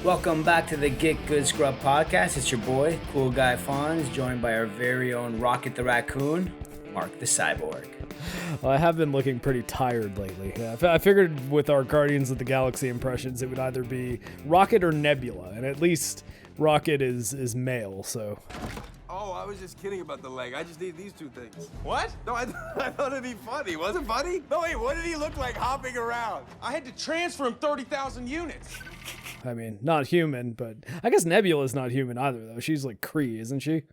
Welcome back to the Git Gud Scrub Podcast. It's your boy, Cool Guy Fonz, joined by our very own Rocket the Raccoon, MarcTheCyborg. Well, I have been looking pretty tired lately. I figured with our Guardians of the Galaxy impressions, it would either be Rocket or Nebula, and at least Rocket is male, so... Oh, I was just kidding about the leg. I just need these two things. What? No, I thought it'd be funny. Was it funny? No, wait, what did he look like hopping around? I had to transfer him 30,000 units. I mean, not human, but I guess Nebula's not human either, though. She's like Kree, isn't she?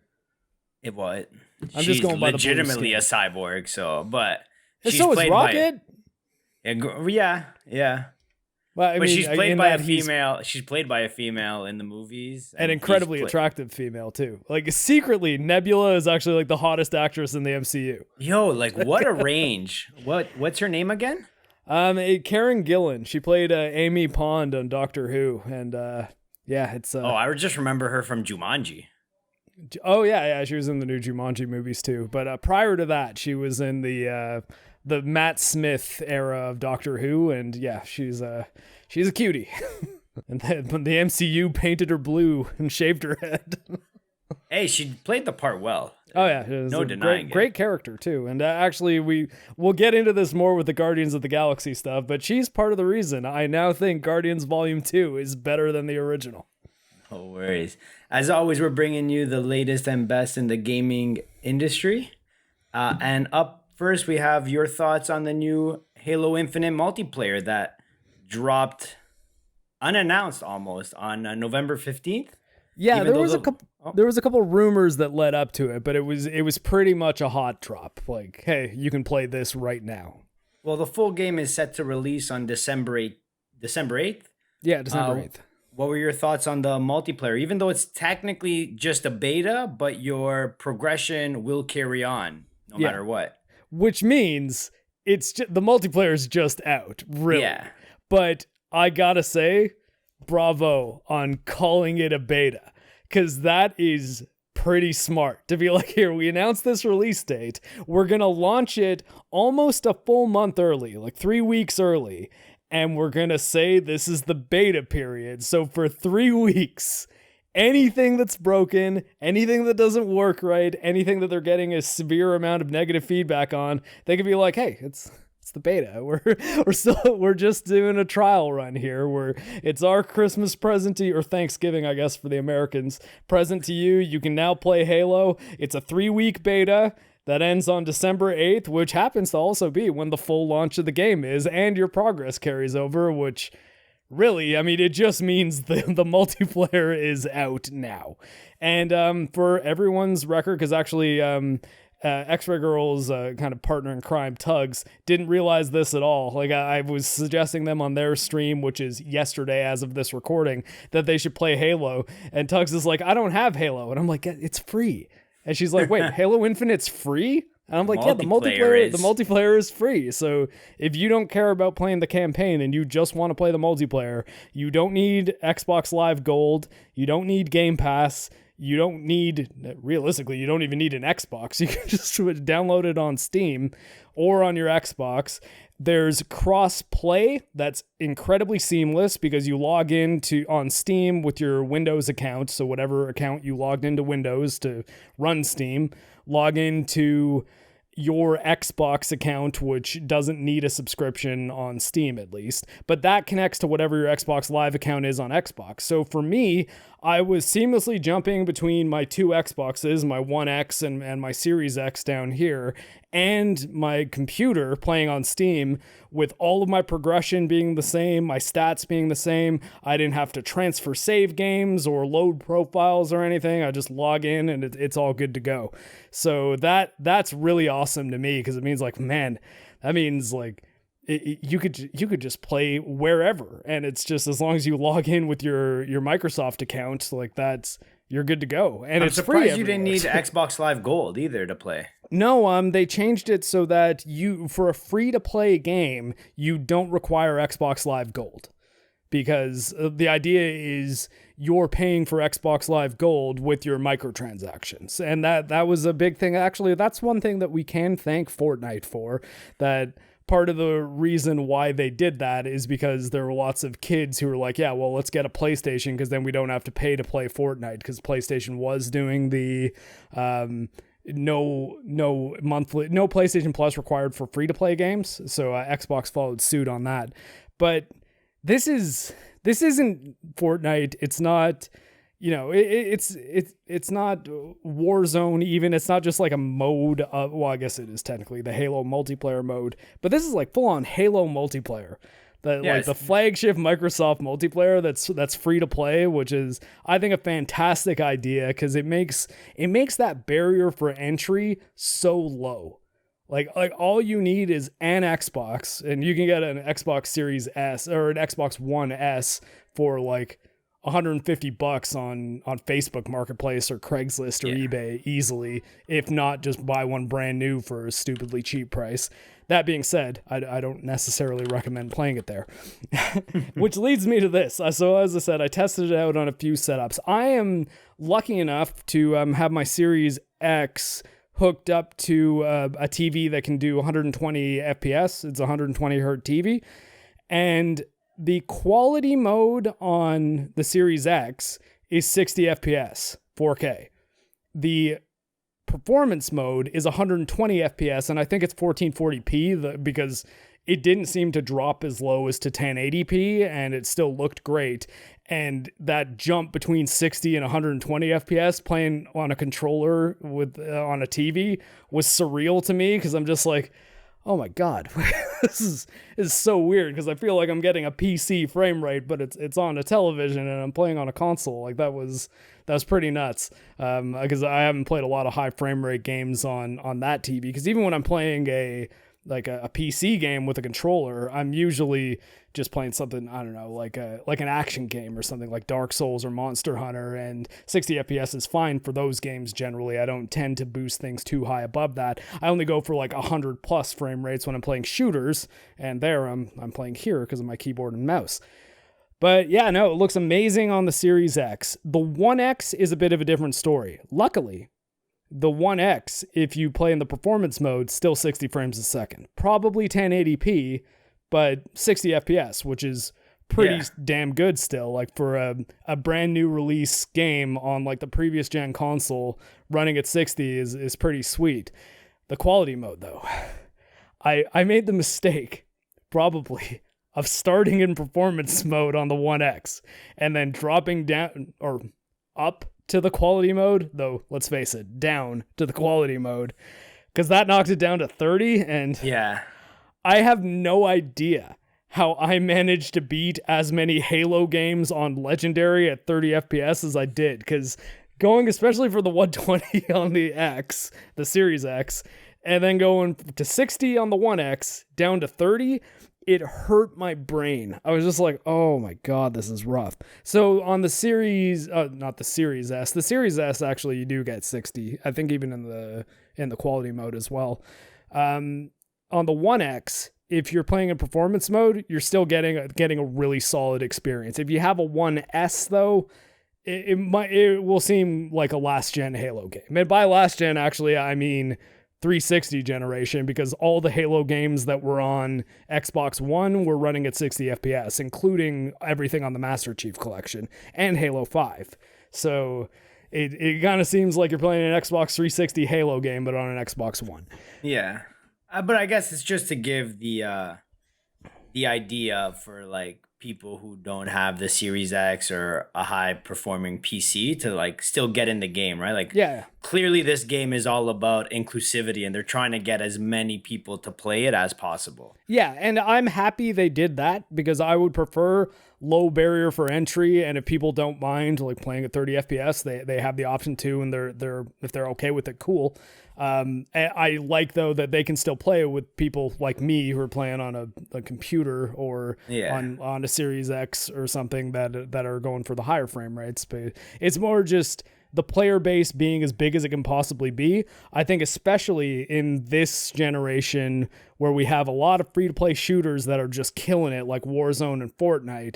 It was. I'm She's just going by the legitimately a cyborg, but and she's so is played Rocket. Yeah. Well, I But mean, she's played by a he's female. She's played by a female in the movies. an incredibly attractive female too. Like secretly, Nebula is actually like the hottest actress in the MCU. Yo, like what a range. What's her name again? Karen Gillan. She played Amy Pond on Doctor Who, and it's. I just remember her from Jumanji. Oh yeah, she was in the new Jumanji movies too. But prior to that, she was in the Matt Smith era of Doctor Who, and yeah, she's a cutie. And then when the MCU painted her blue and shaved her head. Hey, she played the part well. Oh yeah, it was no denying great character too. And actually, we'll get into this more with the Guardians of the Galaxy stuff. But she's part of the reason I now think Guardians Volume 2 is better than the original. No worries. As always, we're bringing you the latest and best in the gaming industry. And up first, we have your thoughts on the new Halo Infinite multiplayer that dropped unannounced almost on November 15th. Yeah, there was a couple rumors that led up to it, but it was pretty much a hot drop. Like, hey, you can play this right now. Well, the full game is set to release on December 8th. Yeah, December 8th. What were your thoughts on the multiplayer? Even though it's technically just a beta, but your progression will carry on no matter what. Which means the multiplayer is just out, really. Yeah. But I gotta say, bravo on calling it a beta, because that is pretty smart to be like, here, we announced this release date. We're going to launch it almost a full month early, like 3 weeks early. And we're going to say this is the beta period. So for 3 weeks, anything that's broken, anything that doesn't work right, anything that they're getting a severe amount of negative feedback on, they can be like, hey, it's the beta. We're just doing a trial run here where it's our Christmas present to you, or Thanksgiving, I guess, for the Americans, present to you. You can now play Halo. It's a 3-week beta that ends on December 8th, which happens to also be when the full launch of the game is, and your progress carries over, which really, I mean, it just means the multiplayer is out now. And for everyone's record, because actually X-Ray Girl's kind of partner in crime, Tugs, didn't realize this at all. Like I was suggesting them on their stream, which is yesterday as of this recording, that they should play Halo. And Tugs is like, I don't have Halo. And I'm like, it's free. And she's like, wait, Halo Infinite's free? And I'm like, yeah, the multiplayer is free. So if you don't care about playing the campaign and you just want to play the multiplayer, you don't need Xbox Live Gold. You don't need Game Pass. You don't even need an Xbox. You can just download it on Steam or on your Xbox. There's cross-play that's incredibly seamless because you log in on Steam with your Windows account, so whatever account you logged into Windows to run Steam, log into your Xbox account, which doesn't need a subscription on Steam at least, but that connects to whatever your Xbox Live account is on Xbox. So for me, I was seamlessly jumping between my two Xboxes, my One X and my Series X down here, and my computer playing on Steam with all of my progression being the same, my stats being the same. I didn't have to transfer save games or load profiles or anything. I just log in and it's all good to go. So that's really awesome to me because it means like, man, that means like you could just play wherever, and it's just as long as you log in with your Microsoft account, like you're good to go. And I'm it's surprised free you didn't need Xbox Live Gold either to play. No, they changed it so that for a free to play game, you don't require Xbox Live Gold. Because the idea is you're paying for Xbox Live Gold with your microtransactions. And that was a big thing. Actually, that's one thing that we can thank Fortnite for, that part of the reason why they did that is because there were lots of kids who were like, yeah, well, let's get a PlayStation because then we don't have to pay to play Fortnite, because PlayStation was doing the no PlayStation Plus required for free to play games. So Xbox followed suit on that. But this isn't Fortnite. It's not, it's not Warzone even. It's not just like a mode of, well, I guess it is technically the Halo multiplayer mode, but this is like full on Halo multiplayer. Like the flagship Microsoft multiplayer that's free to play, which is, I think, a fantastic idea because it makes that barrier for entry so low. Like all you need is an Xbox, and you can get an Xbox Series S or an Xbox One S for like $150 on Facebook Marketplace or Craigslist or eBay easily, if not just buy one brand new for a stupidly cheap price. That being said, I don't necessarily recommend playing it there. Which leads me to this. So as I said, I tested it out on a few setups. I am lucky enough to have my Series X hooked up to a TV that can do 120 FPS. It's a 120 hertz TV. And the quality mode on the Series X is 60 FPS, 4K. The performance mode is 120 FPS, and I think it's 1440p because it didn't seem to drop as low as to 1080p, and it still looked great. And that jump between 60 and 120 FPS playing on a controller with on a TV was surreal to me, because I'm just like, oh my God, this is so weird, because I feel like I'm getting a PC frame rate, but it's on a television and I'm playing on a console. Like that was pretty nuts. Because I haven't played a lot of high frame rate games on that TV, because even when I'm playing a PC game with a controller, I'm usually just playing something, I don't know, like an action game or something like Dark Souls or Monster Hunter, and 60 FPS is fine for those games generally. I don't tend to boost things too high above that. I only go for like 100 plus frame rates when I'm playing shooters, and there I'm playing here because of my keyboard and mouse. But yeah, no, it looks amazing on the Series X. The One X is a bit of a different story. Luckily, the One X, if you play in the performance mode, still 60 frames a second. Probably 1080p, but 60 FPS, which is pretty damn good still. Like for a brand new release game on like the previous gen console, running at 60 is pretty sweet. The quality mode though, I made the mistake, probably, of starting in performance mode on the One X and then dropping down or up to the quality mode, though let's face it, down to the quality mode, because that knocks it down to 30, and I have no idea how I managed to beat as many Halo games on Legendary at 30 FPS as I did, because going especially for the 120 on the X, the Series X, and then going to 60 on the One X, down to 30, it hurt my brain. I was just like, oh my God, this is rough. So on the Series, not the Series S, the Series S actually you do get 60. I think even in the quality mode as well. On the One X, if you're playing in performance mode, you're still getting a really solid experience. If you have a One S though, it will seem like a last gen Halo game. And by last gen, actually, I mean 360 generation, because all the Halo games that were on Xbox One were running at 60 FPS, including everything on the Master Chief Collection and Halo 5. So it kind of seems like you're playing an Xbox 360 Halo game, but on an Xbox One. Yeah. But I guess it's just to give the idea for like people who don't have the Series X or a high performing PC to like still get in the game, right? Like, clearly this game is all about inclusivity, and they're trying to get as many people to play it as possible. Yeah, and I'm happy they did that, because I would prefer low barrier for entry, and if people don't mind like playing at 30 FPS, they have the option to, and they're if they're okay with it, cool. I like though that they can still play with people like me who are playing on a computer or on a Series X or something that are going for the higher frame rates. But it's more just the player base being as big as it can possibly be. I think especially in this generation where we have a lot of free to play shooters that are just killing it, like Warzone and Fortnite.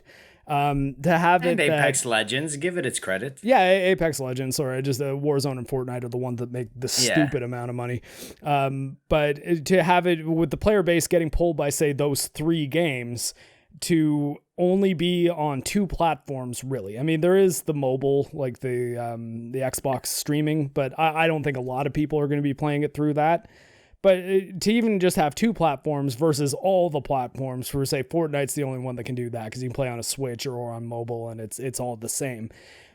To have And it Apex Legends, give it its credit. Yeah, Apex Legends. Sorry, just Warzone and Fortnite are the ones that make the stupid amount of money. But to have it with the player base getting pulled by, say, those 3 games to only be on 2 platforms, really. I mean, there is the mobile, like the Xbox streaming, but I don't think a lot of people are going to be playing it through that. But to even just have 2 platforms versus all the platforms, for say Fortnite's the only one that can do that because you can play on a Switch or on mobile and it's all the same.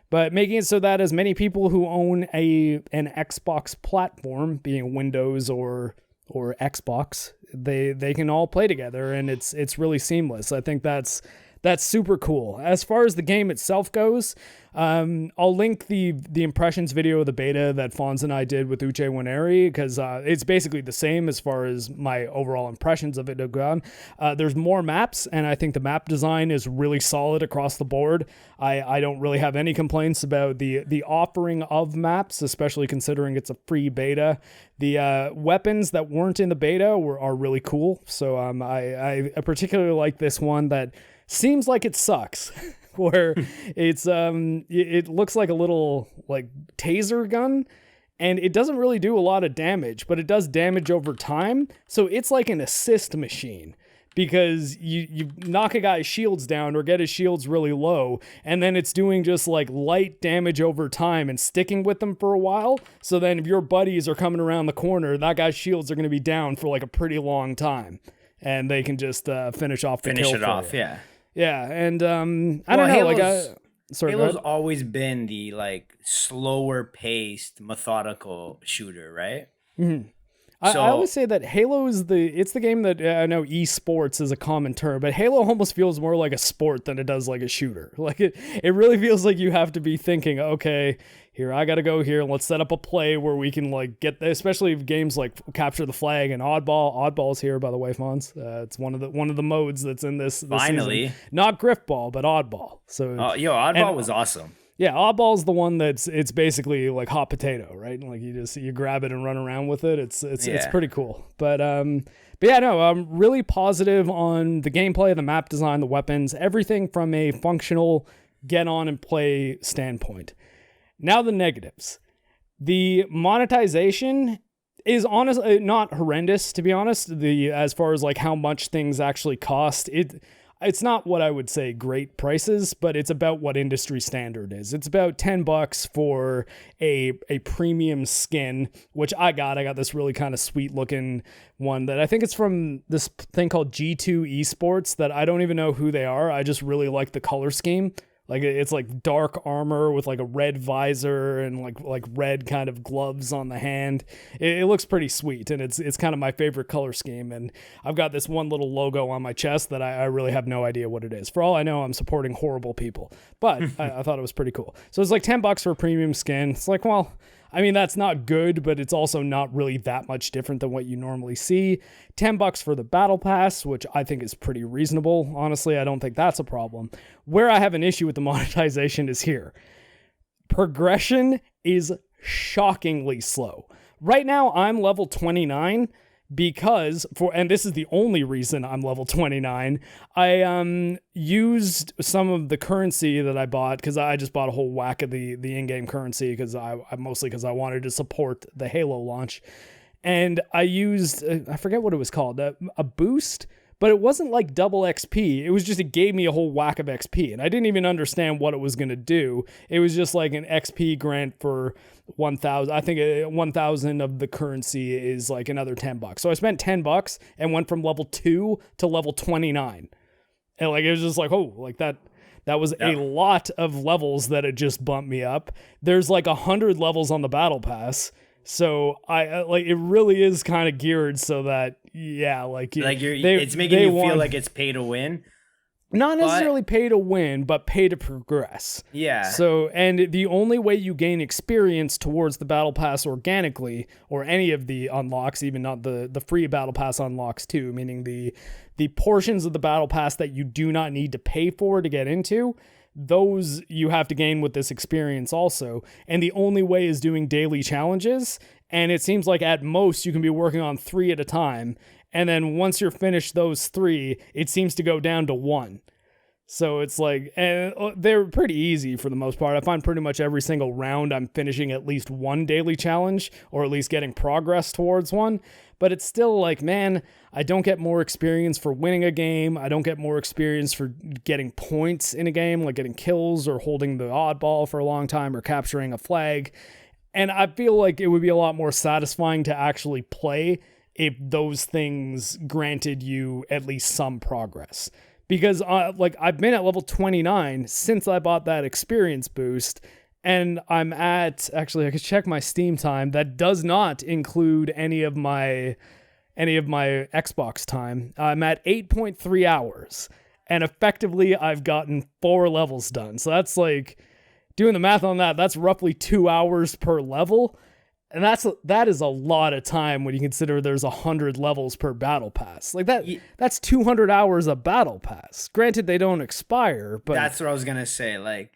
But making it so that as many people who own an Xbox platform, being Windows or Xbox, they can all play together, and it's really seamless. I think that's super cool. As far as the game itself goes, I'll link the impressions video of the beta that Fonz and I did with Uche Waneri, because it's basically the same as far as my overall impressions of it have gone. There's more maps, and I think the map design is really solid across the board. I don't really have any complaints about the offering of maps, especially considering it's a free beta. The weapons that weren't in the beta are really cool. So I particularly like this one that seems like it sucks. Where it's it looks like a little like taser gun, and it doesn't really do a lot of damage, but it does damage over time. So it's like an assist machine, because you knock a guy's shields down or get his shields really low, and then it's doing just like light damage over time and sticking with them for a while. So then if your buddies are coming around the corner, that guy's shields are going to be down for like a pretty long time, and they can just finish off the kill. Finish it off, yeah. Yeah, and I don't know, Halo's always been the like slower paced, methodical shooter, right? Mm-hmm. I always say that Halo is it's the game that I know esports is a common term, but Halo almost feels more like a sport than it does like a shooter. Like it really feels like you have to be thinking, okay, here, I got to go here, and let's set up a play where we can like get, especially games like Capture the Flag and Oddball. Oddball's here, by the way, Fonz. It's one of the modes that's in this Finally season. Not Griffball, but Oddball. So Oddball was awesome. Yeah, Oddball's the one it's basically like hot potato, right? Like you grab it and run around with it. It's pretty cool. But yeah, no, I'm really positive on the gameplay, the map design, the weapons, everything from a functional get on and play standpoint. Now the negatives. The monetization is honestly not horrendous, to be honest. As far as like how much things actually cost, it's not what I would say great prices, but it's about what industry standard is. It's about $10 for a premium skin, which I got this really kind of sweet looking one that I think it's from this thing called G2 Esports that I don't even know who they are. I just really like the color scheme. Like it's like dark armor with like a red visor and like red kind of gloves on the hand. It looks pretty sweet, and it's kind of my favorite color scheme. And I've got this one little logo on my chest that I really have no idea what it is. For all I know, I'm supporting horrible people, but I thought it was pretty cool. So it's like $10 for a premium skin. It's like, well, I mean, that's not good, but it's also not really that much different than what you normally see. $10 for the battle pass, which I think is pretty reasonable. Honestly, I don't think that's a problem. Where I have an issue with the monetization is here. Progression is shockingly slow. Right now, I'm level 29 because and this is the only reason I'm level 29, I used some of the currency that I bought, because I just bought a whole whack of the in-game currency because I wanted to support the Halo launch, and I used I forget what it was called, a boost, but it wasn't like double XP. It was just, it gave me a whole whack of XP, and I didn't even understand what it was going to do. It was just like an XP grant for 1,000. I think 1,000 of the currency is like another $10. So I spent $10 and went from level 2 to level 29. And like, it was just like, oh, like that was a lot of levels that it just bumped me up. There's like 100 levels on the battle pass. So I like, it really is kind of geared so that, it's making you feel like it's pay to win. Not necessarily pay to win, but pay to progress. Yeah. So, and the only way you gain experience towards the battle pass organically, or any of the unlocks, even not the free battle pass unlocks too, meaning the portions of the battle pass that you do not need to pay for to get into, those you have to gain with this experience also. And the only way is doing daily challenges. And it seems like at most you can be working on 3 at a time. And then once you're finished those 3, it seems to go down to 1. So it's like, and they're pretty easy for the most part. I find pretty much every single round I'm finishing at least one daily challenge, or at least getting progress towards one. But it's still like, man, I don't get more experience for winning a game. I don't get more experience for getting points in a game, like getting kills or holding the oddball for a long time or capturing a flag. And I feel like it would be a lot more satisfying to actually play if those things granted you at least some progress. Because like I've been at level 29 since I bought that experience boost, and I'm at, actually I could check my Steam time. That does not include any of my Xbox time. I'm at 8.3 hours, and effectively I've gotten 4 levels done. So that's like, doing the math on that, that's roughly 2 hours per level. And that is a lot of time when you consider there's 100 levels per battle pass. Like that's 200 hours of battle pass. Granted, they don't expire, but that's what I was gonna say. Like,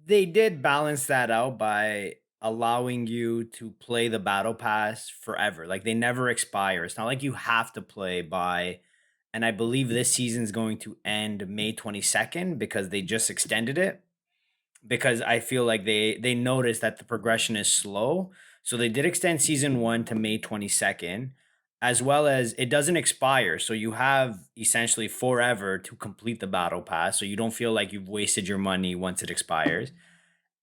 they did balance that out by allowing you to play the battle pass forever. Like, they never expire. It's not like you have to play by, and I believe this season's going to end May 22nd because they just extended it. Because I feel like they noticed that the progression is slow. So they did extend season 1 to May 22nd, as well as it doesn't expire. So you have essentially forever to complete the battle pass. So you don't feel like you've wasted your money once it expires.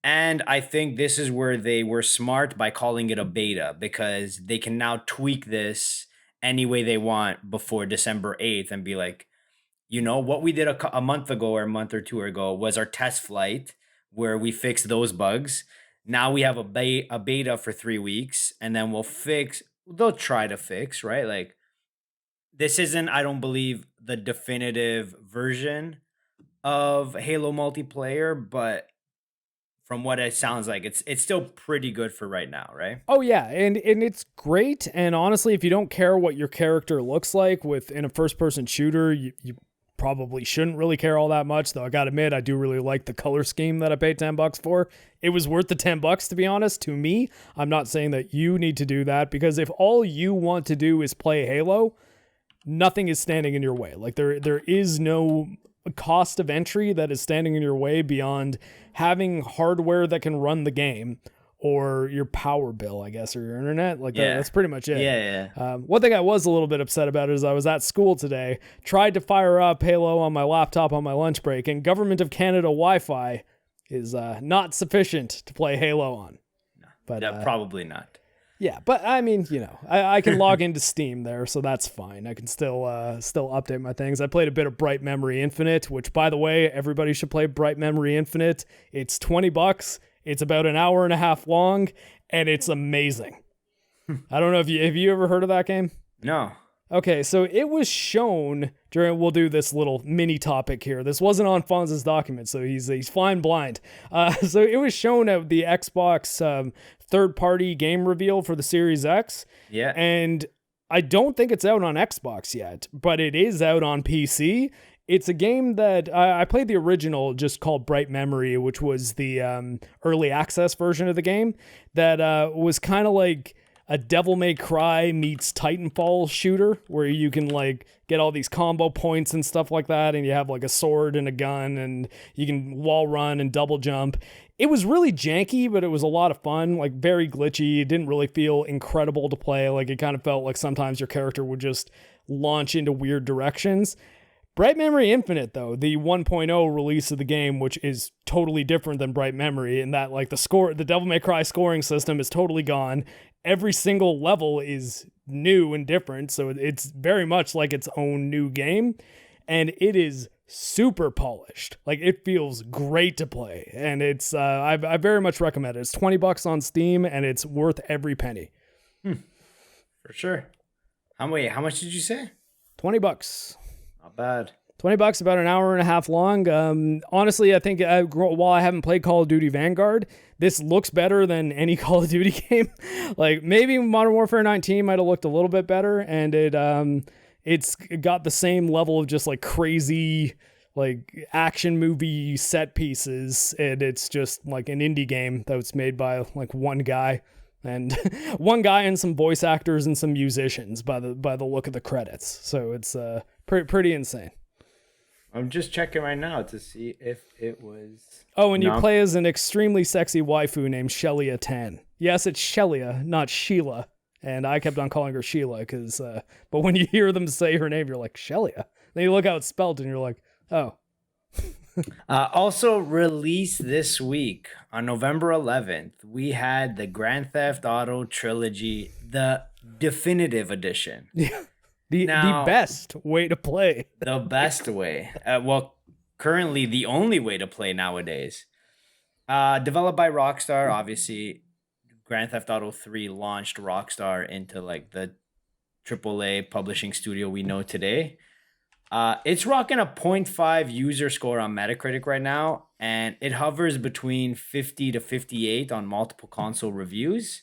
And I think this is where they were smart by calling it a beta, because they can now tweak this any way they want before December 8th and be like, you know, what we did a month ago or a month or two ago was our test flight where we fixed those bugs. Now we have a beta for 3 weeks, and then they'll try to fix, right? Like, this isn't, I don't believe, the definitive version of Halo multiplayer, but from what it sounds like, it's still pretty good for right now, right? Oh yeah, and it's great. And honestly, if you don't care what your character looks like in a first-person shooter, you probably shouldn't really care all that much, though I gotta admit, I do really like the color scheme that I paid $10 for. It was worth the $10, to be honest, to me. I'm not saying that you need to do that, because if all you want to do is play Halo, nothing is standing in your way. Like, there is no cost of entry that is standing in your way beyond having hardware that can run the game, or your power bill, I guess, or your internet. Like, that's pretty much it. Yeah. One thing I was a little bit upset about is I was at school today, tried to fire up Halo on my laptop on my lunch break, and Government of Canada Wi-Fi is not sufficient to play Halo on. No, but probably not. Yeah, but I mean, you know, I can log into Steam there, so that's fine. I can still update my things. I played a bit of Bright Memory Infinite, which, by the way, everybody should play Bright Memory Infinite. It's $20. It's about an hour and a half long, and it's amazing. I don't know if have you ever heard of that game? No. Okay, so it was shown we'll do this little mini topic here. This wasn't on Fonz's document, so he's flying blind. So it was shown at the Xbox third-party game reveal for the Series X. Yeah. And I don't think it's out on Xbox yet, but it is out on PC. It's a game that I played the original, just called Bright Memory, which was the early access version of the game that was kind of like a Devil May Cry meets Titanfall shooter, where you can like get all these combo points and stuff like that, and you have like a sword and a gun, and you can wall run and double jump. It was really janky, but it was a lot of fun, like very glitchy. It didn't really feel incredible to play. Like, it kind of felt like sometimes your character would just launch into weird directions. Bright Memory Infinite, though, the 1.0 release of the game, which is totally different than Bright Memory, in that like the Devil May Cry scoring system is totally gone. Every single level is new and different, so it's very much like its own new game, and it is super polished. Like, it feels great to play, and it's I very much recommend it. It's $20 on Steam, and it's worth every penny. For sure. How much did you say? $20. Not bad. $20, about an hour and a half long. Honestly, I think while I haven't played Call of Duty Vanguard, this looks better than any Call of Duty game. Like, maybe Modern Warfare 19 might have looked a little bit better, and it's got the same level of just like crazy like action movie set pieces, and it's just like an indie game that was made by like one guy and some voice actors and some musicians by the look of the credits. So it's pretty insane. I'm just checking right now to see if it was. Oh, and you play as an extremely sexy waifu named Shelia Tan. Yes, it's Shelia, not Sheila. And I kept on calling her Sheila because, but when you hear them say her name, you're like, Shelia. Then you look how it's spelled and you're like, oh. Also released this week on November 11th, we had the Grand Theft Auto Trilogy, the definitive edition. Yeah. The best way to play. The best way. Well, currently the only way to play nowadays. Developed by Rockstar, obviously. Grand Theft Auto 3 launched Rockstar into like the AAA publishing studio we know today. It's rocking a 0.5 user score on Metacritic right now, and it hovers between 50 to 58 on multiple console reviews.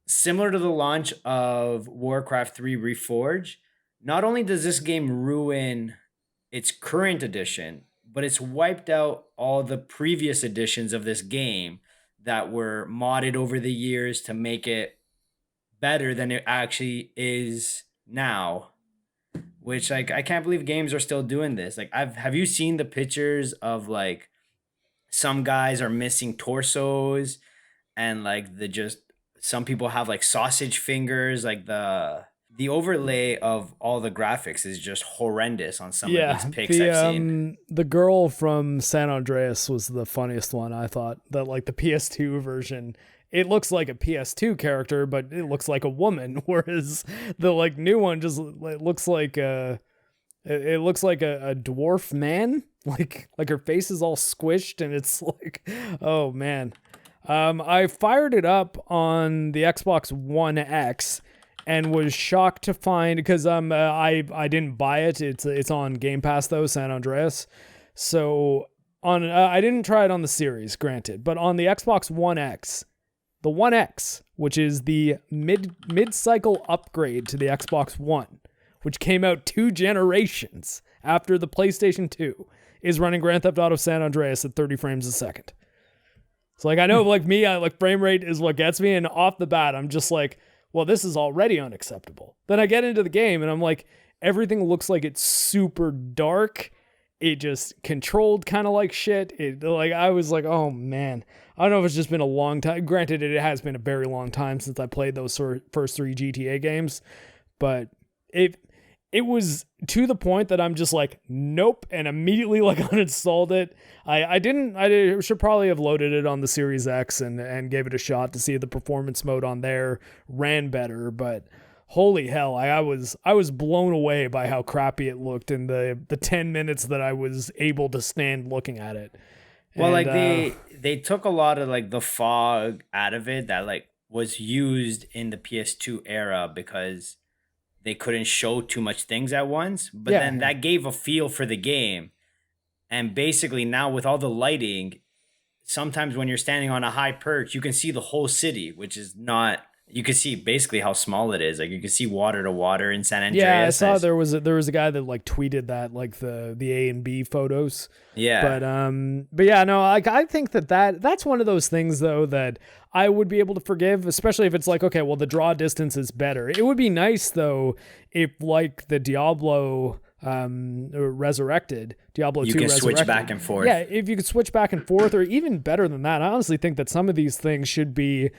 Similar to the launch of Warcraft 3 Reforged, not only does this game ruin its current edition, but it's wiped out all the previous editions of this game that were modded over the years to make it better than it actually is now. Which, like, I can't believe games are still doing this. Like, have you seen the pictures of like some guys are missing torsos, and like some people have like sausage fingers. Like the overlay of all the graphics is just horrendous on some of these pics I've seen. The girl from San Andreas was the funniest one, I thought. That like the PS2 version, it looks like a PS2 character, but it looks like a woman, whereas the like new one just looks like a dwarf man. Like her face is all squished, and it's like, oh man. I fired it up on the Xbox One X and was shocked to find, because I didn't buy it. It's on Game Pass though, San Andreas. So on I didn't try it on the series, granted, but on the Xbox One X, the One X, which is the mid-cycle upgrade to the Xbox One, which came out 2 generations after the PlayStation 2, is running Grand Theft Auto San Andreas at 30 frames a second. So like, I know like me, I like frame rate is what gets me, and off the bat I'm just like, well, this is already unacceptable. Then I get into the game and I'm like, everything looks like it's super dark. It just controlled kind of like shit. I was like, oh man, I don't know if it's just been a long time. Granted, it has been a very long time since I played those first 3 GTA games, but it was to the point that I'm just like, nope, and immediately like uninstalled it. I should probably have loaded it on the Series X and gave it a shot to see if the performance mode on there ran better, but holy hell, I was blown away by how crappy it looked in the 10 minutes that I was able to stand looking at it. Well, and, like they took a lot of like the fog out of it that like was used in the PS2 era because they couldn't show too much things at once, but then that gave a feel for the game. And basically now with all the lighting, sometimes when you're standing on a high perch, you can see the whole city, which is not, you can see basically how small it is. Like you can see water to water in San Andreas. Yeah, I saw there was a guy that like tweeted that, like the A and B photos. Yeah. But yeah, no, like I think that's one of those things though that I would be able to forgive, especially if it's like, okay, well the draw distance is better. It would be nice though if like the Diablo Resurrected, Diablo 2 you can Resurrected, switch back and forth. Yeah, if you could switch back and forth, or even better than that, I honestly think that some of these things should be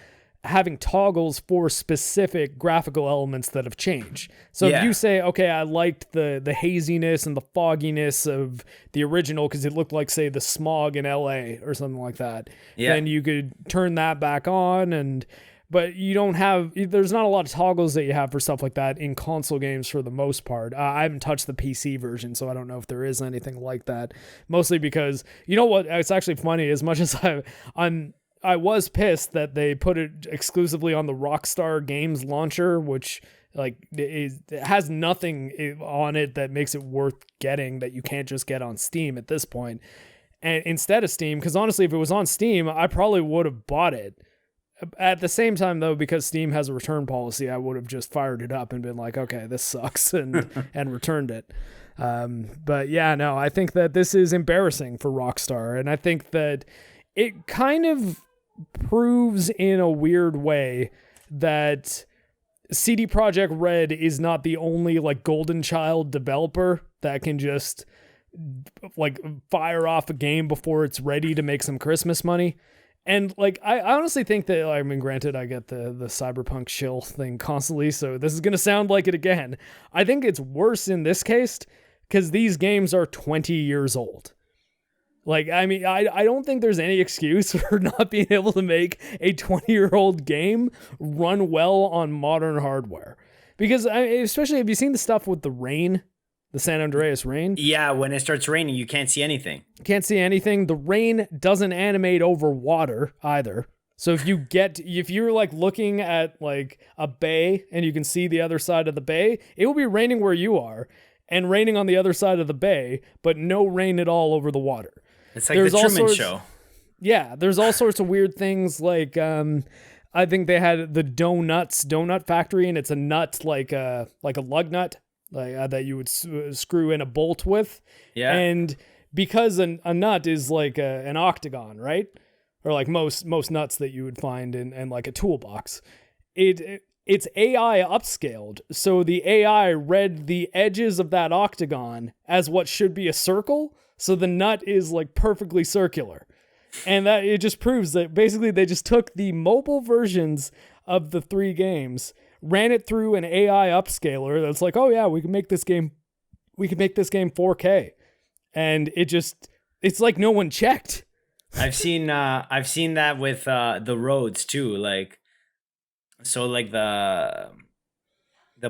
having toggles for specific graphical elements that have changed. So if you say, okay, I liked the haziness and the fogginess of the original because it looked like, say, the smog in LA or something like that, then you could turn that back on. But you don't have, there's not a lot of toggles that you have for stuff like that in console games for the most part. I haven't touched the PC version, so I don't know if there is anything like that. Mostly because, you know what, it's actually funny, as much as I was pissed that they put it exclusively on the Rockstar Games launcher, which like it has nothing on it that makes it worth getting that you can't just get on Steam at this point. And instead of Steam, because honestly, if it was on Steam, I probably would have bought it. At the same time, though, because Steam has a return policy, I would have just fired it up and been like, okay, this sucks, and returned it. But yeah, no, I think that this is embarrassing for Rockstar, and I think that it kind of proves in a weird way that CD Projekt Red is not the only like golden child developer that can just like fire off a game before it's ready to make some Christmas money. And like, I honestly think that, I mean, granted, I get the cyberpunk shill thing constantly, so this is going to sound like it again. I think it's worse in this case because these games are 20 years old. Like, I mean, I don't think there's any excuse for not being able to make a 20-year-old game run well on modern hardware. Because, especially, have you seen the stuff with the rain? The San Andreas rain? Yeah, when it starts raining, you can't see anything. Can't see anything. The rain doesn't animate over water either. So if you're like looking at like a bay and you can see the other side of the bay, it will be raining where you are and raining on the other side of the bay, but no rain at all over the water. It's like the Truman Show. Yeah, there's all sorts of weird things like I think they had the donut factory, and it's a nut like a lug nut. Like that you would screw in a bolt with. Yeah. And because a nut is like an octagon, right? Or like most nuts that you would find in like a toolbox. It's AI upscaled. So the AI read the edges of that octagon as what should be a circle. So the nut is like perfectly circular. And that it just proves that basically they just took the mobile versions of the 3 games, ran it through an AI upscaler that's like, oh yeah, we can make this game 4K. And it's like no one checked. I've seen that with the roads too. Like, so like the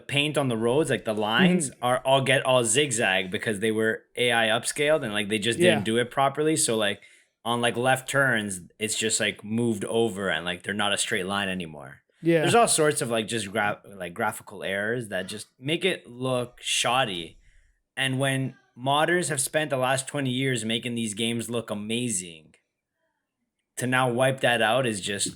paint on the roads, like the lines are all zigzag because they were AI upscaled and like they just didn't do it properly. So like on like left turns, it's just like moved over and like they're not a straight line anymore. Yeah, there's all sorts of like just graphical errors that just make it look shoddy. And when modders have spent the last 20 years making these games look amazing, to now wipe that out is just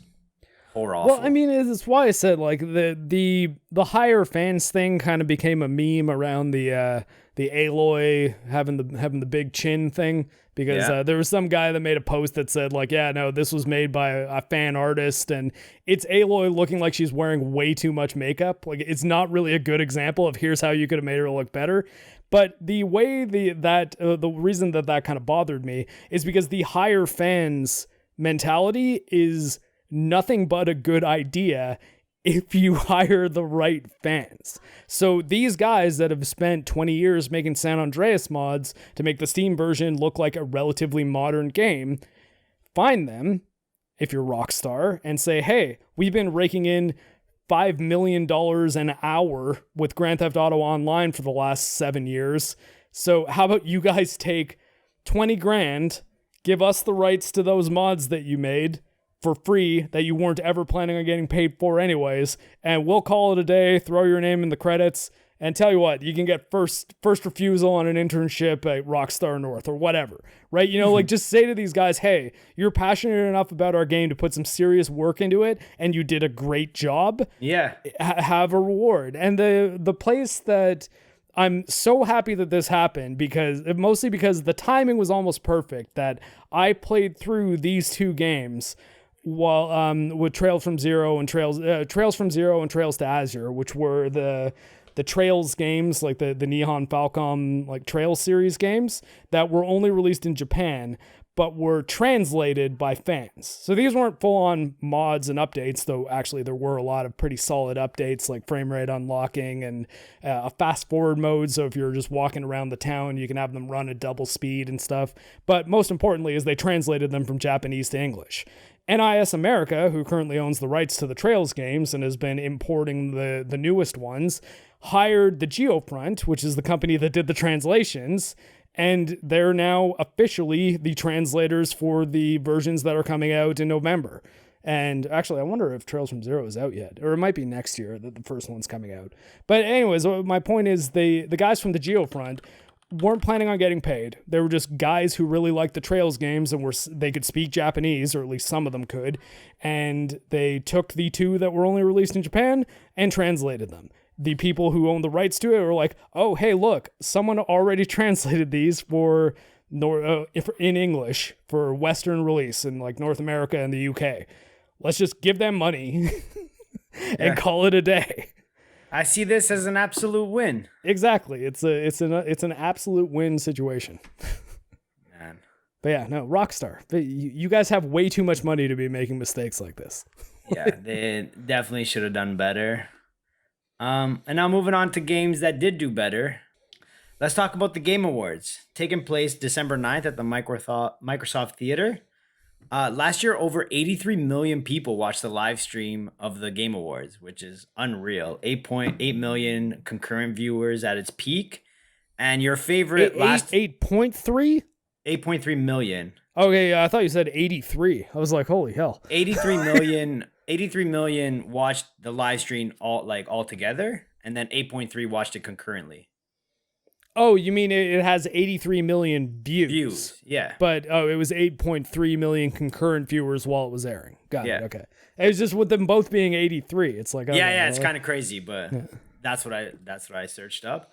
awful. Well, I mean, it's why I said like the higher fans thing kind of became a meme around the Aloy having the big chin thing. Because there was some guy that made a post that said like, yeah, no, this was made by a fan artist, and it's Aloy looking like she's wearing way too much makeup. Like, it's not really a good example of here's how you could have made her look better. But the way the reason that kind of bothered me is because the higher fans mentality is nothing but a good idea if you hire the right fans. So these guys that have spent 20 years making San Andreas mods to make the Steam version look like a relatively modern game, find them, if you're Rockstar, and say, hey, we've been raking in $5 million an hour with Grand Theft Auto Online for the last 7 years. So how about you guys take 20 grand, give us the rights to those mods that you made for free that you weren't ever planning on getting paid for anyways, and we'll call it a day, throw your name in the credits, and tell you what, you can get first refusal on an internship at Rockstar North or whatever, right? You know, like just say to these guys, hey, you're passionate enough about our game to put some serious work into it, and you did a great job. Yeah. Have a reward. And the place that I'm so happy that this happened, mostly because the timing was almost perfect, that I played through these 2 games while with Trails from Zero and Trails to Azure, which were the Trails games, like the Nihon Falcom like Trails series games that were only released in Japan but were translated by fans. So these weren't full-on mods and updates, though actually there were a lot of pretty solid updates like frame rate unlocking and a fast-forward mode, so if you're just walking around the town, you can have them run at double speed and stuff. But most importantly is they translated them from Japanese to English. NIS America, who currently owns the rights to the Trails games and has been importing the newest ones, hired the Geofront, which is the company that did the translations, and they're now officially the translators for the versions that are coming out in November. And actually, I wonder if Trails from Zero is out yet, or it might be next year that the first one's coming out. But anyways, my point is the guys from the Geofront weren't planning on getting paid. They were just guys who really liked the Trails games and they could speak Japanese, or at least some of them could. And they took the 2 that were only released in Japan and translated them. The people who own the rights to it were like, oh, hey, look, someone already translated these for in English for Western release in like North America and the UK. Let's just give them money and call it a day. I see this as an absolute win. Exactly. It's an absolute win situation. Man. But yeah, no, Rockstar. You guys have way too much money to be making mistakes like this. Yeah, they definitely should have done better. And now moving on to games that did do better. Let's talk about the Game Awards, taking place December 9th at the Microsoft Theater. Last year, over 83 million people watched the live stream of the Game Awards, which is unreal. 8.8 million concurrent viewers at its peak. And your favorite 8.3? 8.3 million. Okay, yeah, I thought you said 83. I was like, holy hell. 83 million watched the live stream all together, and then 8.3 watched it concurrently. Oh, you mean it has 83 million views? Yeah. But it was 8.3 million concurrent viewers while it was airing. Got it. Okay. It was just with them both being 83. It's like it's kind of crazy, but that's what I searched up.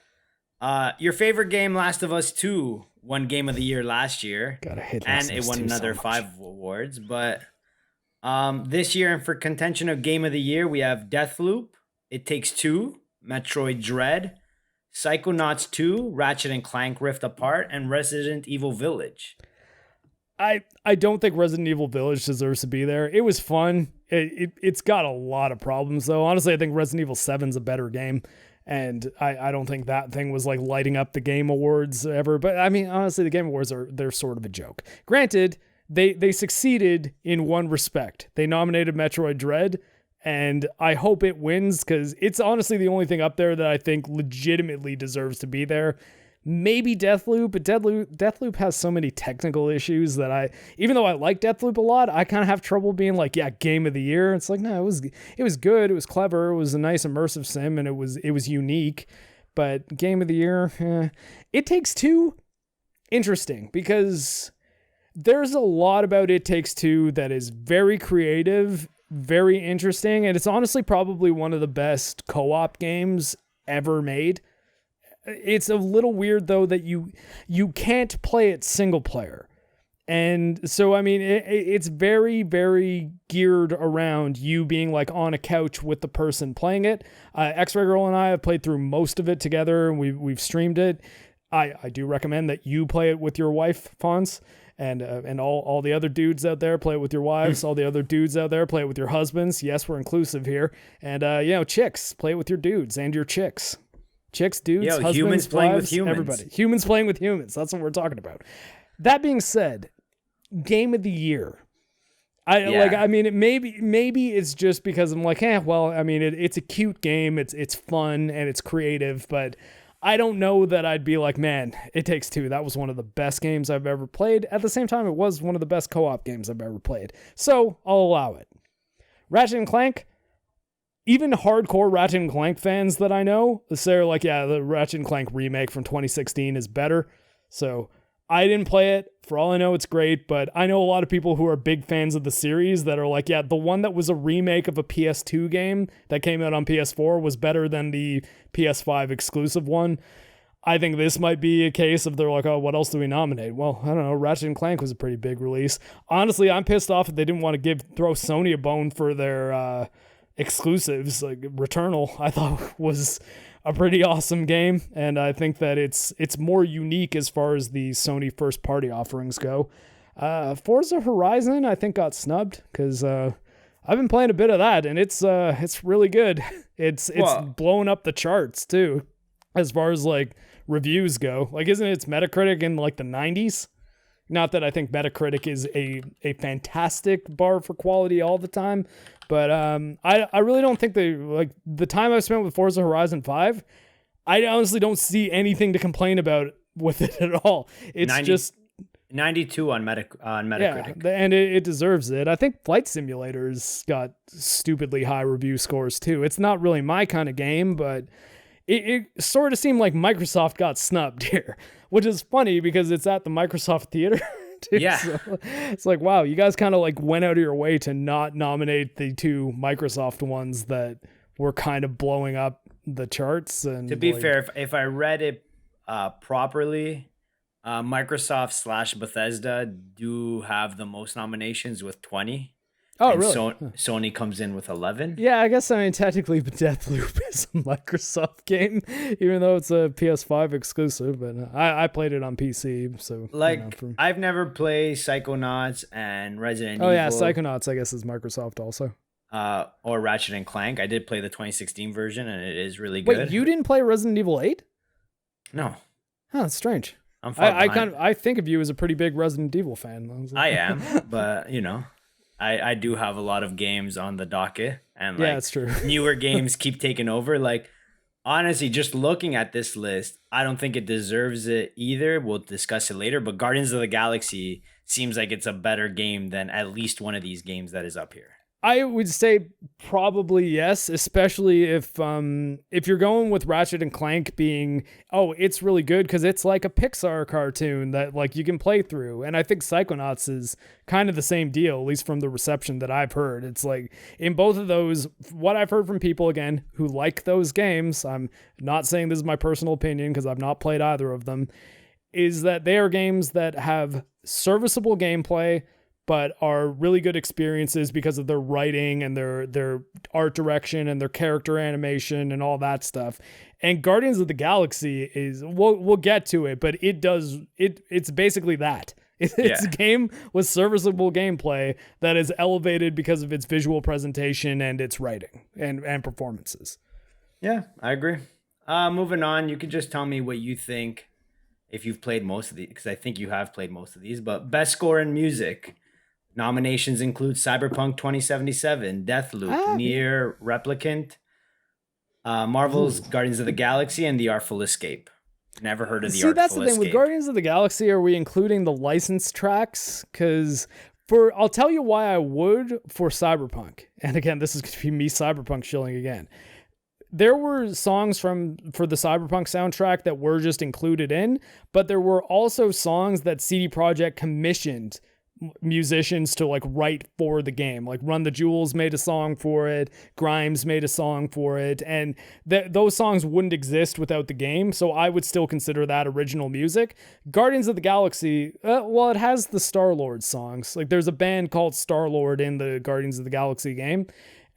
Your favorite game, Last of Us 2, won Game of the Year last year. Gotta hit and it won another 5 awards. But this year, and for contention of Game of the Year, we have Deathloop, It Takes Two, Metroid Dread, Psychonauts 2, Ratchet and Clank Rift Apart, and Resident Evil Village. I don't think Resident Evil Village deserves to be there. It was fun. It's got a lot of problems, though. Honestly, I think Resident Evil 7's a better game. And I don't think that thing was like lighting up the Game Awards ever. But I mean, honestly, the Game Awards they're sort of a joke. Granted, they succeeded in one respect. They nominated Metroid Dread, and I hope it wins because it's honestly the only thing up there that I think legitimately deserves to be there. Maybe Deathloop, but Deathloop has so many technical issues that even though I like Deathloop a lot, I kind of have trouble being like, yeah, Game of the Year. It's like, no, it was good, it was clever, it was a nice immersive sim, and it was unique. But Game of the Year, It Takes Two, interesting because there's a lot about It Takes Two that is very creative, very interesting, and it's honestly probably one of the best co-op games ever made. It's a little weird, though, that you can't play it single player. And so, I mean, it's very, very geared around you being like on a couch with the person playing it. X-Ray Girl and I have played through most of it together, and we've streamed it. I do recommend that you play it with your wife, Fonz, and all the other dudes out there, play it with your wives. All the other dudes out there, play it with your husbands. Yes, we're inclusive here. And, chicks, play it with your dudes and your chicks. Chicks, dudes, husbands, humans playing wives, with humans. Everybody. Humans playing with humans. That's what we're talking about. That being said, Game of the Year. Maybe it's just because I'm like, it's a cute game. It's fun and it's creative, but I don't know that I'd be like, man, It Takes Two. That was one of the best games I've ever played. At the same time, it was one of the best co-op games I've ever played. So I'll allow it. Ratchet and Clank. Even hardcore Ratchet and Clank fans that I know, they're like, yeah, the Ratchet and Clank remake from 2016 is better. So I didn't play it. For all I know, it's great. But I know a lot of people who are big fans of the series that are like, yeah, the one that was a remake of a PS2 game that came out on PS4 was better than the PS5 exclusive one. I think this might be a case of they're like, oh, what else do we nominate? Well, I don't know. Ratchet and Clank was a pretty big release. Honestly, I'm pissed off that they didn't want to throw Sony a bone for their exclusives. Like Returnal, I thought was a pretty awesome game, and I think that it's more unique as far as the Sony first party offerings go. Forza Horizon, I think, got snubbed because I've been playing a bit of that, and it's really good. It's blowing up the charts too, as far as like reviews go. Like, isn't its Metacritic in like the 90s? Not that I think Metacritic is a fantastic bar for quality all the time, but I really don't think the time I've spent with Forza Horizon 5, I honestly don't see anything to complain about with it at all. It's 92 on Metacritic. Yeah, and it deserves it. I think Flight Simulator's got stupidly high review scores too. It's not really my kind of game, but it sort of seemed like Microsoft got snubbed here, which is funny because it's at the Microsoft Theater. Too. Yeah. So it's like, wow, you guys kind of like went out of your way to not nominate the two Microsoft ones that were kind of blowing up the charts. And to be fair, if I read it properly, Microsoft / Bethesda do have the most nominations with 20. Oh, and really? Sony comes in with 11. Yeah, I guess, I mean, technically Deathloop is a Microsoft game, even though it's a PS5 exclusive, but I played it on PC, so... Like, I've never played Psychonauts and Resident Evil. Oh, yeah, Psychonauts, I guess, is Microsoft also. Or Ratchet and Clank. I did play the 2016 version, and it is really good. Wait, you didn't play Resident Evil 8? No. Huh, that's strange. I think of you as a pretty big Resident Evil fan. I am, but, I do have a lot of games on the docket, and yeah, it's true. newer games keep taking over. Like, honestly, just looking at this list, I don't think it deserves it either. We'll discuss it later, but Guardians of the Galaxy seems like it's a better game than at least one of these games that is up here. I would say probably yes, especially if you're going with Ratchet and Clank being, it's really good because it's like a Pixar cartoon that like you can play through. And I think Psychonauts is kind of the same deal, at least from the reception that I've heard. It's like in both of those, what I've heard from people, again, who like those games, I'm not saying this is my personal opinion because I've not played either of them, is that they are games that have serviceable gameplay, but are really good experiences because of their writing and their art direction and their character animation and all that stuff. And Guardians of the Galaxy is, we'll get to it, but it's basically that. It's a game with serviceable gameplay that is elevated because of its visual presentation and its writing and performances. Yeah, I agree. Moving on, you could just tell me what you think if you've played most of these, because I think you have played most of these, but best score in music. Nominations include Cyberpunk 2077, Deathloop, Nier Replicant, Marvel's Guardians of the Galaxy, and The Artful Escape. Never heard of The Artful Escape. See, that's the thing. With Guardians of the Galaxy, are we including the licensed tracks? Because I'll tell you why I would for Cyberpunk. And again, this is going to be me Cyberpunk shilling again. There were songs for the Cyberpunk soundtrack that were just included in, but there were also songs that CD Projekt commissioned musicians to like write for the game. Like Run the Jewels made a song for it, Grimes made a song for it, and those songs wouldn't exist without the game, so I would still consider that original music. Guardians of the Galaxy, it has the Star-Lord songs. Like there's a band called Star-Lord in the Guardians of the Galaxy game,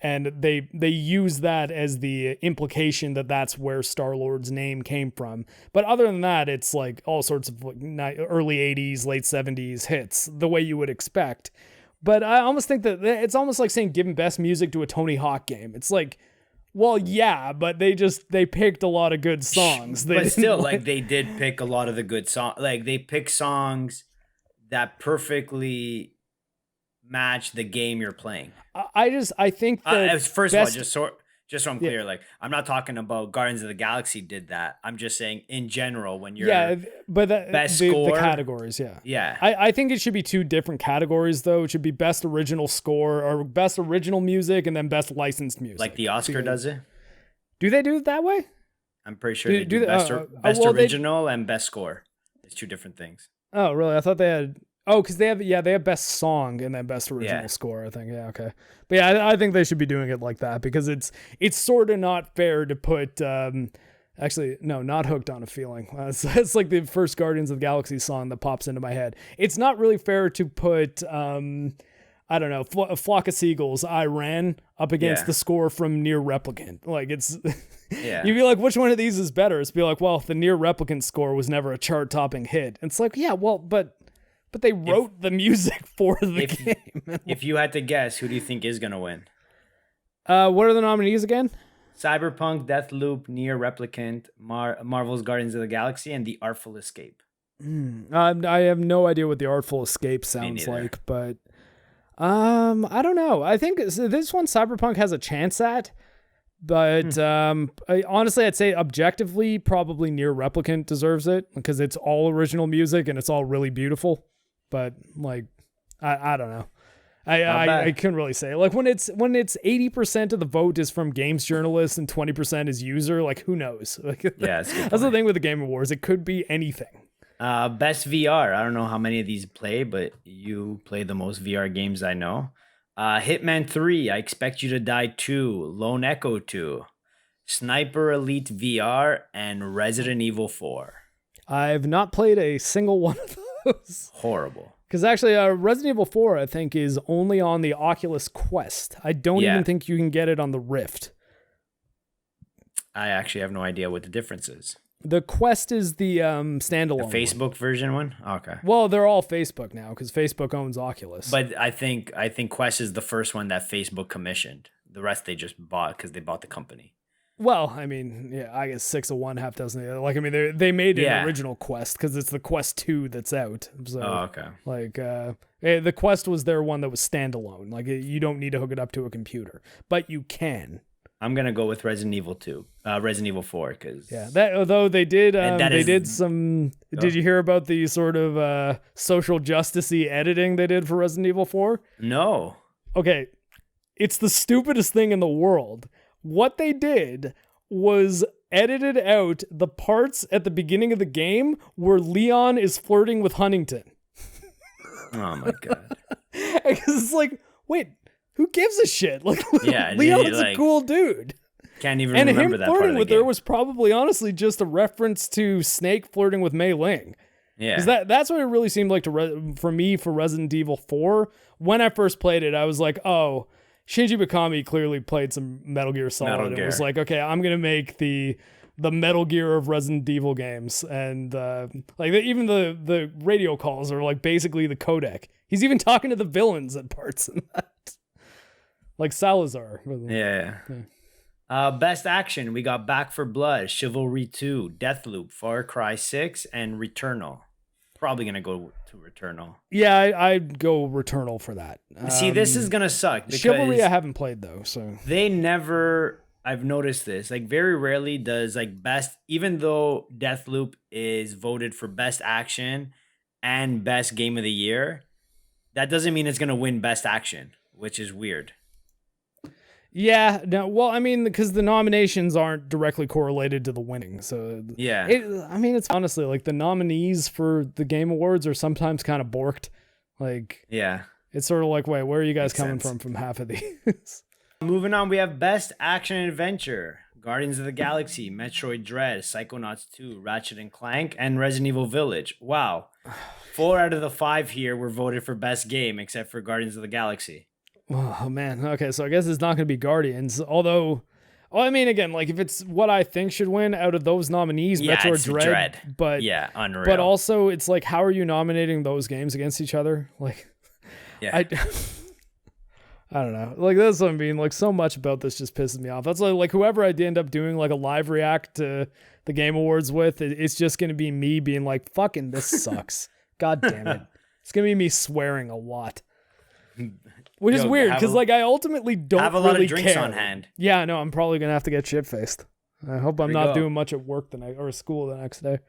and they use that as the implication that that's where Star-Lord's name came from. But other than that, it's like all sorts of like early 80s, late 70s hits, the way you would expect. But I almost think that it's almost like saying giving best music to a Tony Hawk game. It's like, well, yeah, but they picked a lot of good songs. But still, like they did pick a lot of the good songs. Like they pick songs that perfectly match the game you're playing. I think that first of all, just so I'm clear, like I'm not talking about Guardians of the Galaxy did that. I'm just saying in general when you're but best the score, categories, I think it should be two different categories though. It should be best original score or best original music and then best licensed music. Like the Oscar does it. Do they do it that way? I'm pretty sure they do best original and best score. It's two different things. Oh, really? I thought they had. Oh, because they have best song and then best original score, I think. Yeah, okay. But yeah, I think they should be doing it like that because it's sort of not fair to put actually, no, not Hooked on a Feeling. That's like the first Guardians of the Galaxy song that pops into my head. It's not really fair to put I don't know, a Flock of Seagulls, I Ran up against the score from Nier Replicant. Like it's you'd be like, which one of these is better? It's be like, well, the Nier Replicant score was never a chart-topping hit. It's like, yeah, well, but they wrote the music for the game. If you had to guess, who do you think is going to win? What are the nominees again? Cyberpunk, Deathloop, Nier Replicant, Marvel's Guardians of the Galaxy, and The Artful Escape. I have no idea what The Artful Escape sounds like, but I don't know. I think this one Cyberpunk has a chance at, but honestly, I'd say objectively, probably Nier Replicant deserves it because it's all original music and it's all really beautiful. But like, I don't know. I couldn't really say. Like when it's 80% of the vote is from games journalists and 20% is user, like who knows? Like, that's the thing with the Game Awards. It could be anything. Best VR. I don't know how many of these play, but you play the most VR games I know. Hitman 3, I Expect You to Die 2, Lone Echo 2, Sniper Elite VR, and Resident Evil 4. I've not played a single one of those. Horrible. Because actually, Resident Evil 4, I think, is only on the Oculus Quest. I don't even think you can get it on the Rift. I actually have no idea what the difference is. The Quest is the standalone The Facebook version one? Okay. Well, they're all Facebook now because Facebook owns Oculus. But I think Quest is the first one that Facebook commissioned. The rest they just bought because they bought the company. Well, I mean, yeah, I guess 6 of one, half dozen of the other. Like, I mean, they made an original Quest because it's the Quest 2 that's out. So, okay. Like, the Quest was their one that was standalone. Like, you don't need to hook it up to a computer, but you can. I'm gonna go with Resident Evil 4, because although they did, did some. Did you hear about the sort of social justice-y editing they did for Resident Evil 4? No. Okay, it's the stupidest thing in the world. What they did was edited out the parts at the beginning of the game where Leon is flirting with Huntington. Oh my god! Because it's like, wait, who gives a shit? Like, Leon's a cool dude. Can't even remember that part of the game. And him flirting with her was probably honestly just a reference to Snake flirting with Mei Ling. Yeah, because that's what it really seemed like for me for Resident Evil 4. When I first played it, I was like, oh. Shinji Mikami clearly played some Metal Gear Solid. It was like, okay, I'm gonna make the Metal Gear of Resident Evil games, and even the radio calls are like basically the codec. He's even talking to the villains at parts in that, like Salazar. Yeah. Best action, we got Back 4 Blood, Chivalry 2, Deathloop, Far Cry 6, and Returnal. Probably gonna go to Returnal. Yeah, I'd go Returnal for that. See, this is gonna suck because Chivalry I haven't played though, so they never. I've noticed this. Like, very rarely does best, even though Deathloop is voted for best action and best game of the year, that doesn't mean it's gonna win best action, which is weird. Yeah, no, well, I mean, because the nominations aren't directly correlated to the winning, so yeah. It's honestly like the nominees for the Game Awards are sometimes kind of borked. Like, yeah, it's sort of like, wait, where are you guys coming from half of these? Moving on, we have Best Action and Adventure: Guardians of the Galaxy, Metroid Dread, Psychonauts 2, Ratchet and Clank, and Resident Evil Village. Wow, 4 out of the 5 here were voted for best game, except for Guardians of the Galaxy. Oh, man. Okay, so I guess it's not going to be Guardians. Although, I mean, again, like if it's what I think should win out of those nominees, Metroid Dread. But yeah, unreal. But also, it's like, how are you nominating those games against each other? Like, yeah, I don't know. Like, that's what I mean. Like, so much about this just pisses me off. That's like whoever I end up doing like a live react to the Game Awards with, it's just going to be me being like, "Fucking this sucks." God damn it. It's going to be me swearing a lot. Which is weird because, like, I ultimately don't have a lot of drinks on hand. Yeah, no, I'm probably gonna have to get shit faced. I hope I'm not doing much at work or school the next day.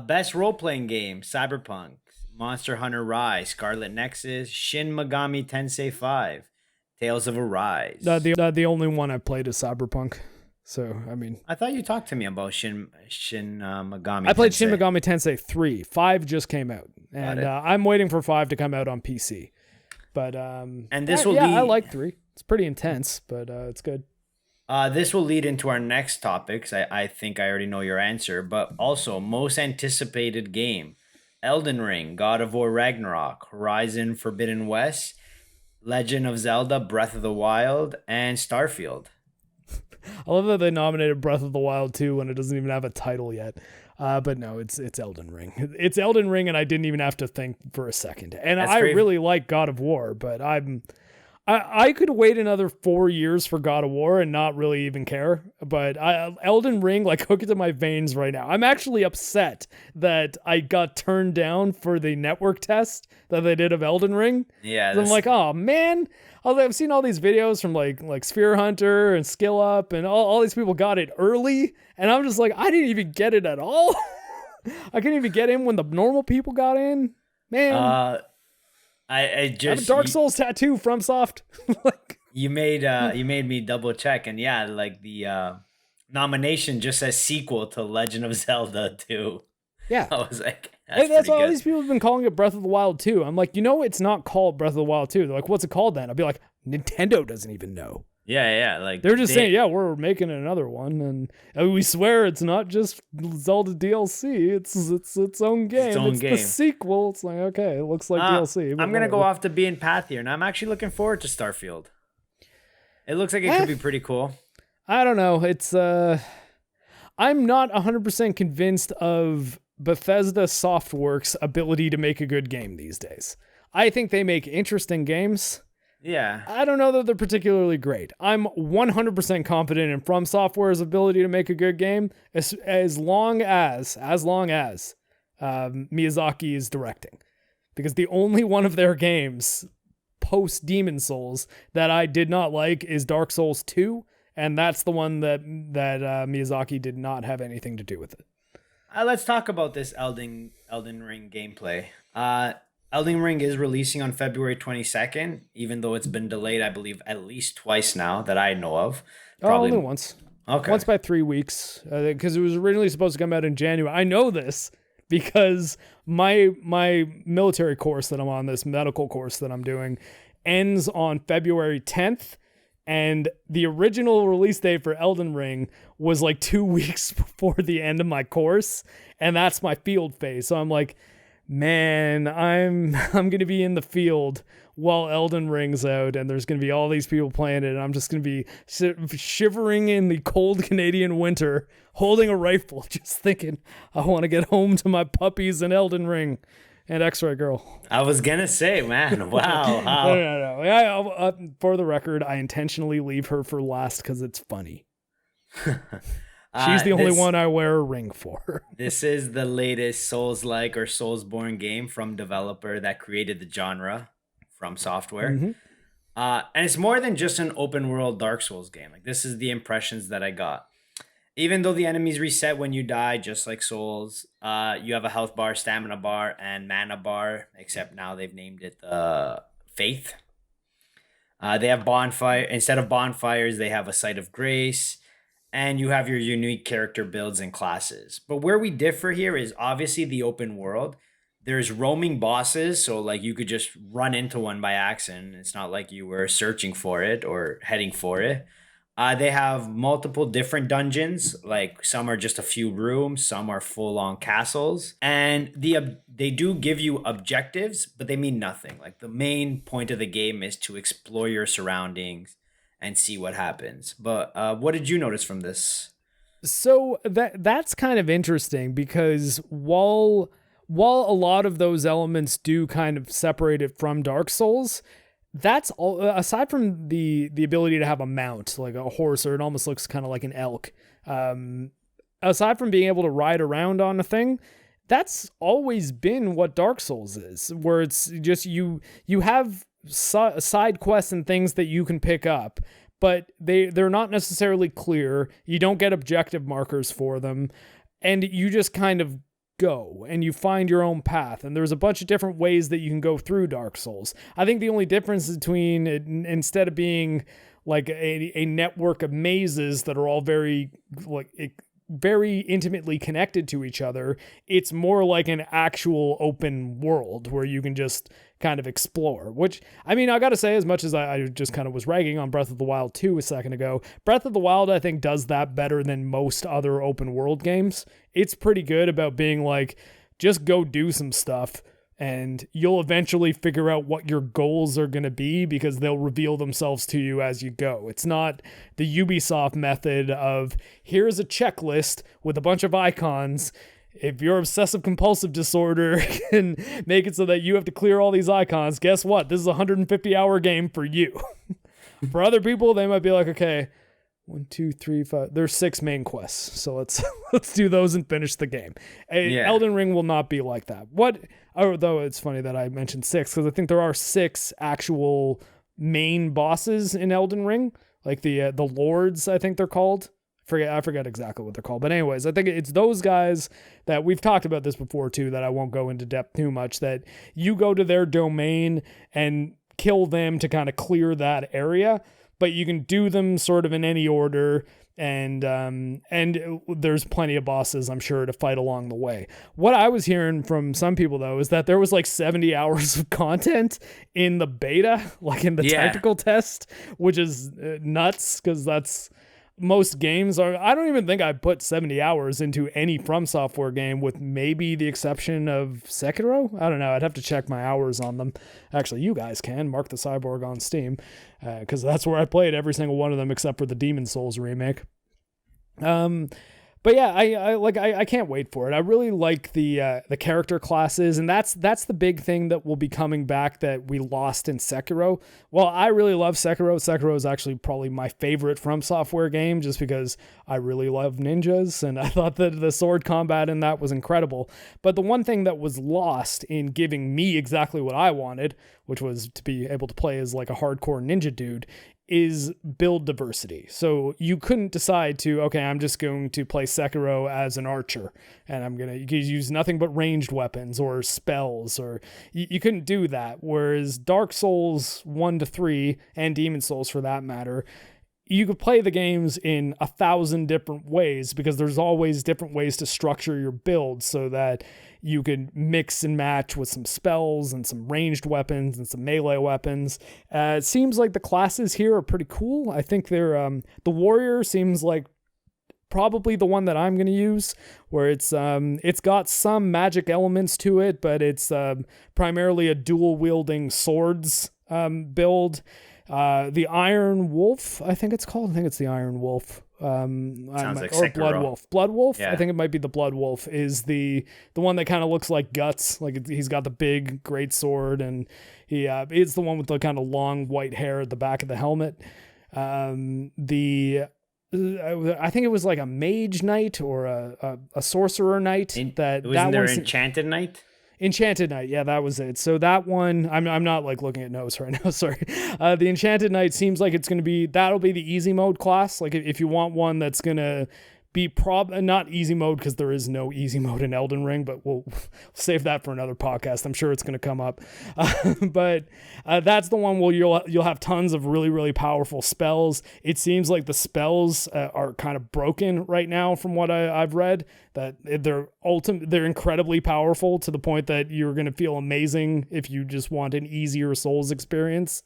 Best role playing game: Cyberpunk, Monster Hunter Rise, Scarlet Nexus, Shin Megami Tensei 5, Tales of Arise. The only one I played is Cyberpunk. So I mean, I thought you talked to me about Shin Megami. I played Shin Megami Tensei 3. 5 just came out, and I'm waiting for 5 to come out on PC. But and this will be. I like 3. It's pretty intense, but it's good. This will lead into our next topics. I think I already know your answer, but also most anticipated game: Elden Ring, God of War Ragnarok, Horizon Forbidden West, Legend of Zelda: Breath of the Wild, and Starfield. I love that they nominated Breath of the Wild 2 when it doesn't even have a title yet. But no, it's Elden Ring. It's Elden Ring, and I didn't even have to think for a second. And I really like God of War, but I could wait another 4 years for God of War and not really even care. But Elden Ring, like, hook it to my veins right now. I'm actually upset that I got turned down for the network test that they did of Elden Ring. Yeah, I'm like, oh man. I've seen all these videos from like Sphere Hunter and Skill Up, and all these people got it early, and I'm just like, I didn't even get it at all. I couldn't even get in when the normal people got in. Man, I have a Dark Souls tattoo from Soft. Like, you made me double check, and yeah, like the nomination just says sequel to Legend of Zelda 2. Yeah, I was like, that's why all these people have been calling it Breath of the Wild 2. I'm like, it's not called Breath of the Wild 2. They're like, what's it called then? I'll be like, Nintendo doesn't even know. Yeah. Like They're just saying, yeah, we're making another one, and we swear it's not just Zelda DLC. It's its own game. It's the sequel. It's like, okay, it looks like DLC. I'm gonna go off the beaten path here, and I'm actually looking forward to Starfield. It looks like it could be pretty cool. I don't know. It's I'm not 100% convinced of Bethesda Softworks' ability to make a good game these days. I think they make interesting games. Yeah. I don't know that they're particularly great. I'm 100% confident in From Software's ability to make a good game as long as Miyazaki is directing. Because the only one of their games post Demon Souls that I did not like is Dark Souls 2, and that's the one that Miyazaki did not have anything to do with it. Let's talk about this Elden Ring gameplay. Elden Ring is releasing on February 22nd, even though it's been delayed, I believe, at least twice now that I know of. Probably only once. Okay. Once by 3 weeks, because it was originally supposed to come out in January. I know this because my military course that I'm on, this medical course that I'm doing, ends on February 10th. And the original release date for Elden Ring was like 2 weeks before the end of my course. And that's my field phase. So I'm like, man, I'm going to be in the field while Elden Ring's out. And there's going to be all these people playing it. And I'm just going to be shivering in the cold Canadian winter, holding a rifle, just thinking, I want to get home to my puppies and Elden Ring. And X-Ray Girl. I was going to say, man, wow. No. Yeah, for the record, I intentionally leave her for last because it's funny. She's the only one I wear a ring for. This is the latest Souls-like or Soulsborne game from developer that created the genre, From Software. Mm-hmm. And it's more than just an open world Dark Souls game. Like, this is the impressions that I got. Even though the enemies reset when you die, just like Souls, you have a health bar, stamina bar, and mana bar, except now they've named it Faith. They have bonfire. Instead of bonfires, they have a Site of Grace, and you have your unique character builds and classes. But where we differ here is obviously the open world. There's roaming bosses, so like you could just run into one by accident. It's not like you were searching for it or heading for it. They have multiple different dungeons, like some are just a few rooms, some are full-on castles. And they do give you objectives, but they mean nothing. Like, the main point of the game is to explore your surroundings and see what happens. But what did you notice from this? So that's kind of interesting because while a lot of those elements do kind of separate it from Dark Souls, that's all, aside from the ability to have a mount, like a horse, or it almost looks kind of like an elk. Aside from being able to ride around on a thing, that's always been what Dark Souls is, where it's just you have side quests and things that you can pick up, but they're not necessarily clear. You don't get objective markers for them, and you just kind of go and you find your own path, and there's a bunch of different ways that you can go through Dark Souls. I think the only difference between it, instead of being like a network of mazes that are all very intimately connected to each other, it's more like an actual open world where you can just kind of explore, which, I mean, I gotta say, as much as I just kind of was ragging on Breath of the Wild 2 a second ago, Breath of the Wild, I think, does that better than most other open world games. It's pretty good about being like, just go do some stuff and you'll eventually figure out what your goals are going to be because they'll reveal themselves to you as you go. It's not the Ubisoft method of, here's a checklist with a bunch of icons. If your obsessive compulsive disorder can make it so that you have to clear all these icons, guess what? This is a 150-hour game for you. For other people, they might be like, okay, 1, 2, 3, 5. There's 6 main quests, so let's do those and finish the game. Elden Ring will not be like that. Although it's funny that I mentioned 6, because I think there are 6 actual main bosses in Elden Ring, like the lords, I think they're called. I forget exactly what they're called, but anyways, I think it's those guys that we've talked about this before too, that I won't go into depth too much, that you go to their domain and kill them to kind of clear that area, but you can do them sort of in any order. And there's plenty of bosses, I'm sure, to fight along the way. What I was hearing from some people, though, is that there was like 70 hours of content in the beta, like in the technical test, which is nuts, because that's most games are. I don't even think I put 70 hours into any From Software game, with maybe the exception of Sekiro. I don't know. I'd have to check my hours on them. Actually, you guys can. MarcTheCyborg on Steam, because that's where I played every single one of them except for the Demon Souls remake. But yeah, I can't wait for it. I really like the character classes, and that's the big thing that will be coming back that we lost in Sekiro. Well, I really love Sekiro. Sekiro is actually probably my favorite From Software game, just because I really love ninjas, and I thought that the sword combat in that was incredible. But the one thing that was lost in giving me exactly what I wanted, which was to be able to play as like a hardcore ninja dude, is build diversity. So you couldn't decide to, okay, I'm just going to play Sekiro as an archer, and I'm going to use nothing but ranged weapons or spells, or you couldn't do that. Whereas Dark Souls 1 to 3, and Demon Souls for that matter, you could play the games in 1,000 different ways, because there's always different ways to structure your build so that you can mix and match with some spells and some ranged weapons and some melee weapons. It seems like the classes here are pretty cool. I think they're the warrior seems like probably the one that I'm going to use, where it's got some magic elements to it, but it's primarily a dual wielding swords build. The Iron Wolf, I think it's called. I think it's the Iron Wolf. Sounds like or Sekiro. Blood Wolf. Yeah. I think it might be the Blood Wolf. Is the one that kind of looks like Guts. Like he's got the big great sword, and he is the one with the kind of long white hair at the back of the helmet. I think it was like a mage knight or a sorcerer knight. Wasn't there Enchanted Knight? Enchanted Knight, yeah, that was it. So that one, I'm not like looking at notes right now, sorry. The Enchanted Knight seems like it's going to be, that'll be the easy mode class. Like if you want one that's going to be not easy mode, because there is no easy mode in Elden Ring, but we'll save that for another podcast. I'm sure it's going to come up. But that's the one where you'll have tons of really, really powerful spells. It seems like the spells are kind of broken right now from what I've read, that they're incredibly powerful to the point that you're going to feel amazing if you just want an easier Souls experience.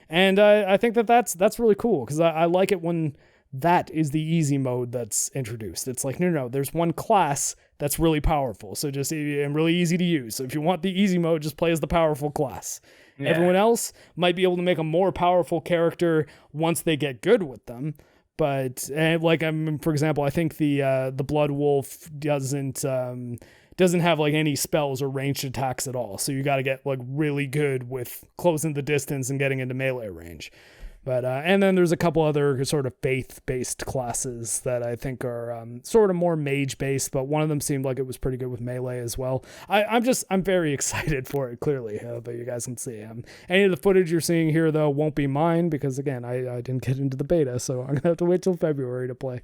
And I think that's really cool, because I like it when that is the easy mode that's introduced. It's like, no, there's one class that's really powerful, so just and really easy to use. So if you want the easy mode, just play as the powerful class. Yeah. Everyone else might be able to make a more powerful character once they get good with them. But for example, I think the Blood Wolf doesn't have like any spells or ranged attacks at all. So you got to get like really good with closing the distance and getting into melee range. But and then there's a couple other sort of faith-based classes that I think are sort of more mage-based, but one of them seemed like it was pretty good with melee as well. I'm very excited for it, clearly, but you guys can see. Any of the footage you're seeing here, though, won't be mine, because, again, I didn't get into the beta, so I'm going to have to wait till February to play.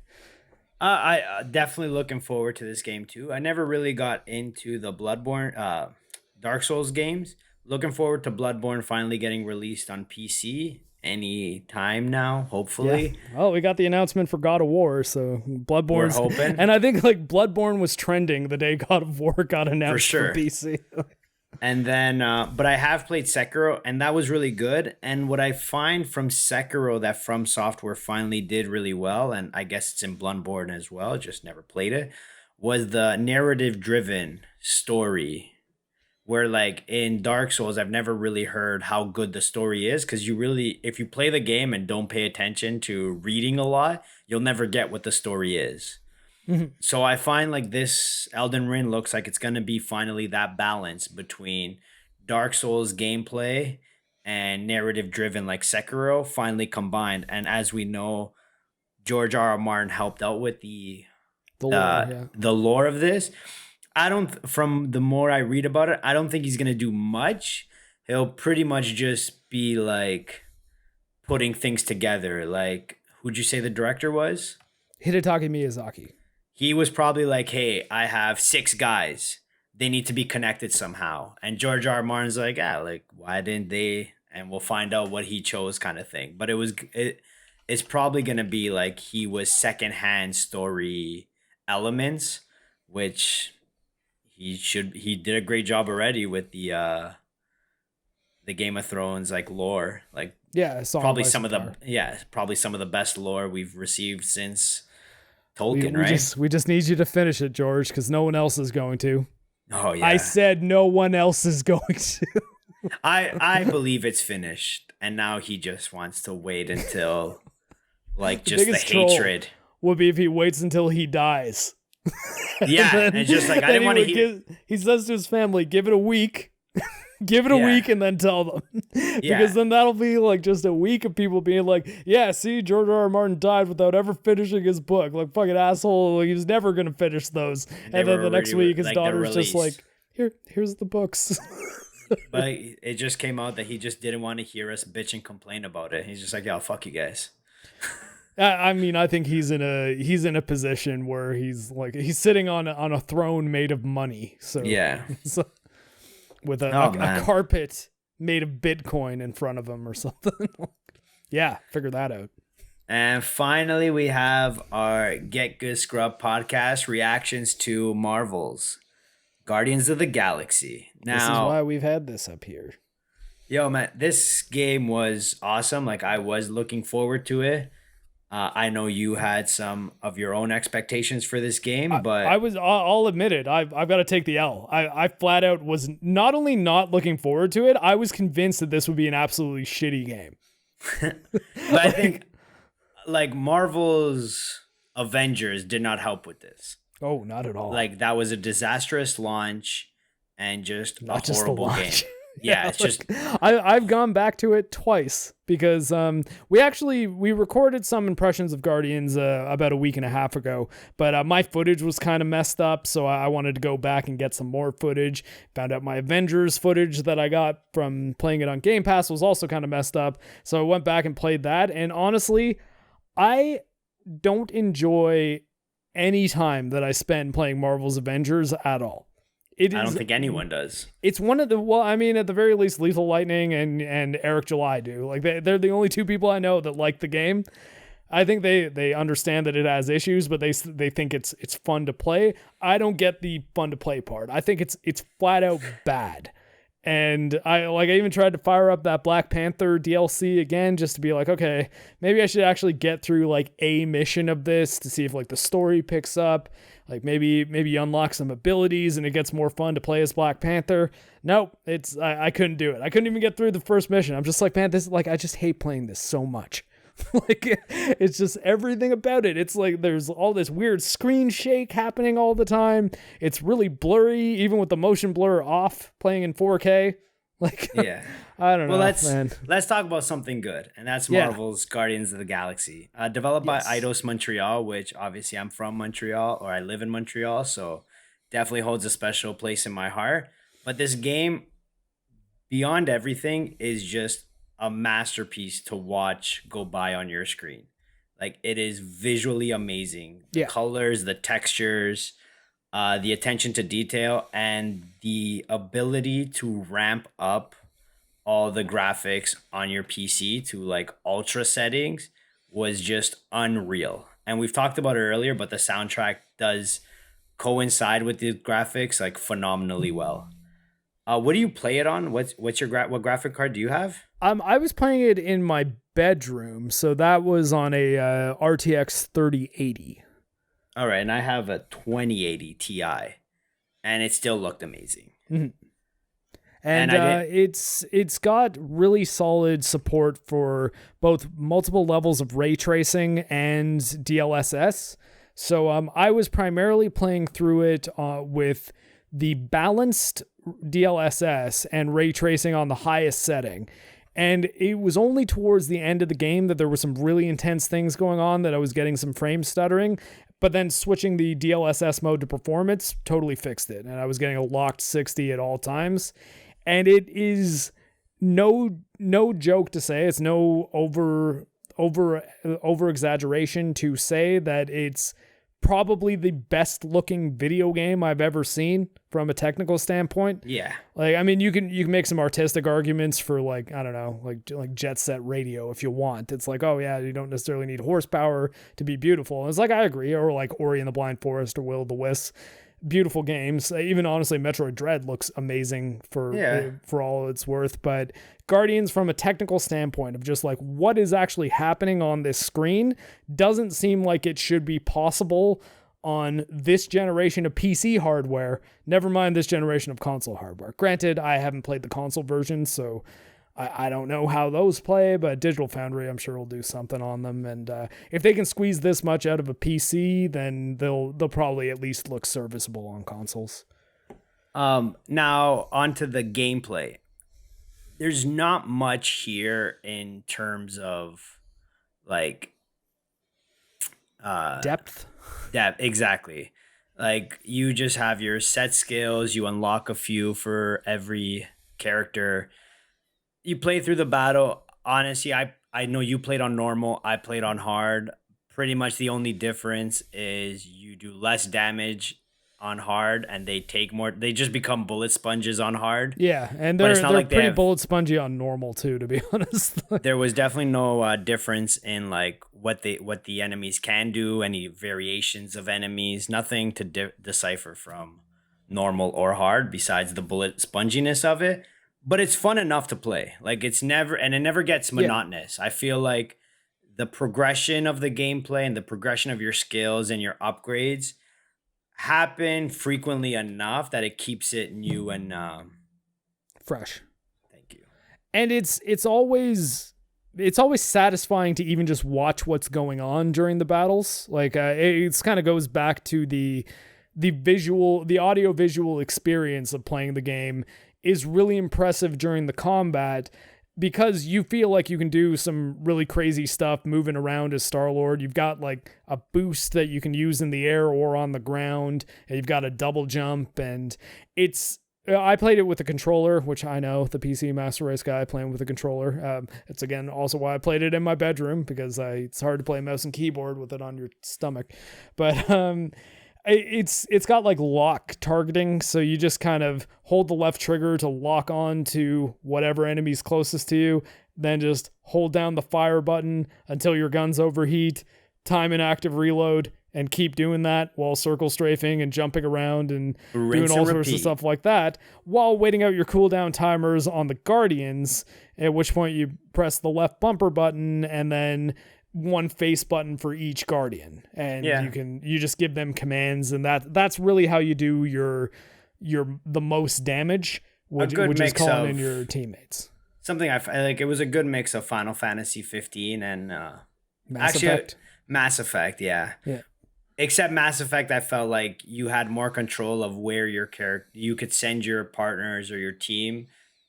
I definitely looking forward to this game, too. I never really got into the Bloodborne, Dark Souls games. Looking forward to Bloodborne finally getting released on PC any time now, hopefully. Yeah. Well, we got the announcement for God of War, so Bloodborne's we're hoping. And I think like Bloodborne was trending the day God of War got announced for PC. And then but I have played Sekiro, and that was really good. And what I find from Sekiro that From Software finally did really well, and I guess it's in Bloodborne as well, just never played it, was the narrative driven story. Where like in Dark Souls, I've never really heard how good the story is, because if you play the game and don't pay attention to reading a lot, you'll never get what the story is. Mm-hmm. So I find like this Elden Ring looks like it's going to be finally that balance between Dark Souls gameplay and narrative driven like Sekiro finally combined. And as we know, George R.R. Martin helped out with the lore of this. From the more I read about it, I don't think he's going to do much. He'll pretty much just be like putting things together. Like, who'd you say the director was? Hidetaka Miyazaki. He was probably like, hey, I have 6 guys. They need to be connected somehow. And George R. R. Martin's like, why didn't they? and we'll find out what he chose, kind of thing. But it's probably gonna be like he was secondhand story elements, which he did a great job already with the Game of Thrones like lore, like probably some of the best lore we've received since Tolkien, right? We just need you to finish it, George, because no one else is going to. Oh yeah, I said no one else is going to. I believe it's finished, and now he just wants to wait until like just the hatred would be if he waits until he dies. Yeah, and it's just like I didn't want to hear. He says to his family, "Give it a week." Give it a week and then tell them. Because then that'll be like just a week of people being like, yeah, see, George R. R. Martin died without ever finishing his book. Like, fucking asshole, he was never going to finish those. And then the next week, his daughter's just like, here's the books. But it just came out that he just didn't want to hear us bitch and complain about it. He's just like, yeah, fuck you guys. I mean, I think he's in a position where he's sitting on a throne made of money. So yeah. So, with a carpet made of Bitcoin in front of him or something. Yeah, figure that out. And finally, we have our Git Gud Scrub Podcast reactions to Marvel's Guardians of the Galaxy. Now, this is why we've had this up here. Yo, man, this game was awesome. Like, I was looking forward to it. I know you had some of your own expectations for this game, but I'll admit it. I've got to take the L. I flat out was not only not looking forward to it, I was convinced that this would be an absolutely shitty game. But I think like Marvel's Avengers did not help with this. Oh, not at all. Like that was a disastrous launch and just a horrible game. Yeah, it's just I've gone back to it twice because we recorded some impressions of Guardians about a week and a half ago, but my footage was kind of messed up, so I wanted to go back and get some more footage. Found out my Avengers footage that I got from playing it on Game Pass was also kind of messed up, so I went back and played that, and honestly, I don't enjoy any time that I spend playing Marvel's Avengers at all. I don't think anyone does. It's one of the, well, I mean, at the very least, Lethal Lightning and Eric July do. Like they're the only two people I know that like the game. I think they understand that it has issues, but they think it's fun to play. I don't get the fun to play part. I think it's flat out bad. And I even tried to fire up that Black Panther DLC again just to be like, okay, maybe I should actually get through like a mission of this to see if like the story picks up. Like maybe you unlock some abilities and it gets more fun to play as Black Panther. Nope, I couldn't do it. I couldn't even get through the first mission. I'm just like, man, this I just hate playing this so much. Like it's just everything about it. It's like there's all this weird screen shake happening all the time. It's really blurry, even with the motion blur off, playing in 4K. Like yeah, I don't know. Well, let's talk about something good, and that's Marvel's Guardians of the Galaxy, developed by Eidos Montreal, which obviously I'm from Montreal, or I live in Montreal, so definitely holds a special place in my heart. But this game, beyond everything, is just a masterpiece to watch go by on your screen. Like it is visually amazing. The colors, the textures, the attention to detail, and the ability to ramp up all the graphics on your PC to like ultra settings was just unreal. And we've talked about it earlier, but the soundtrack does coincide with the graphics like phenomenally well. What do you play it on? What graphic card do you have? I was playing it in my bedroom, so that was on a RTX 3080. All right, and I have a 2080 Ti, and it still looked amazing. Mm-hmm. And it's got really solid support for both multiple levels of ray tracing and DLSS. So I was primarily playing through it with the balanced DLSS and ray tracing on the highest setting. And it was only towards the end of the game that there were some really intense things going on that I was getting some frame stuttering. But then switching the DLSS mode to performance totally fixed it. And I was getting a locked 60 at all times. And it is no joke to say, it's no over exaggeration to say that it's probably the best looking video game I've ever seen from a technical standpoint. Yeah. Like, I mean, you can make some artistic arguments for like, I don't know, like Jet Set Radio if you want. It's like, oh yeah, you don't necessarily need horsepower to be beautiful. And it's like, I agree. Or like Ori and the Blind Forest or Will o' the Wisps. Beautiful games. Even honestly, Metroid Dread looks amazing for all it's worth. But Guardians, from a technical standpoint of just like what is actually happening on this screen, doesn't seem like it should be possible on this generation of PC hardware. Never mind this generation of console hardware. Granted, I haven't played the console version, so I don't know how those play, but Digital Foundry, I'm sure, will do something on them. And if they can squeeze this much out of a PC, then they'll probably at least look serviceable on consoles. Now, onto the gameplay. There's not much here in terms of, like... depth? Depth, exactly. Like, you just have your set skills, you unlock a few for every character. You play through the battle. Honestly, I know you played on normal. I played on hard. Pretty much the only difference is you do less damage on hard, and they take more. They just become bullet sponges on hard. Yeah, and they're like pretty bullet spongy on normal too, to be honest. There was definitely no difference in like what the enemies can do, any variations of enemies. Nothing to decipher from normal or hard besides the bullet sponginess of it. But it's fun enough to play. Like, it never gets monotonous. I feel like the progression of the gameplay and the progression of your skills and your upgrades happen frequently enough that it keeps it new and fresh. Thank you. And it's always satisfying to even just watch what's going on during the battles. Like, it kind of goes back to the audio visual experience of playing the game is really impressive during the combat, because you feel like you can do some really crazy stuff moving around as Star-Lord. You've got like a boost that you can use in the air or on the ground, and you've got a double jump, and I played it with a controller, which I know, the PC Master Race guy playing with a controller. It's again also why I played it in my bedroom, because it's hard to play mouse and keyboard with it on your stomach. But it's got like lock targeting, so you just kind of hold the left trigger to lock on to whatever enemy's closest to you, then just hold down the fire button until your guns overheat, time an active reload, and keep doing that while circle strafing and jumping around and doing all sorts of stuff like that, while waiting out your cooldown timers on the Guardians, at which point you press the left bumper button and then one face button for each Guardian, and you just give them commands, and that's really how you do the most damage, which is calling in your teammates. Something I like. It was a good mix of Final Fantasy 15 and Mass Effect. Mass Effect, yeah. Except Mass Effect, I felt like you had more control of where your character, you could send your partners or your team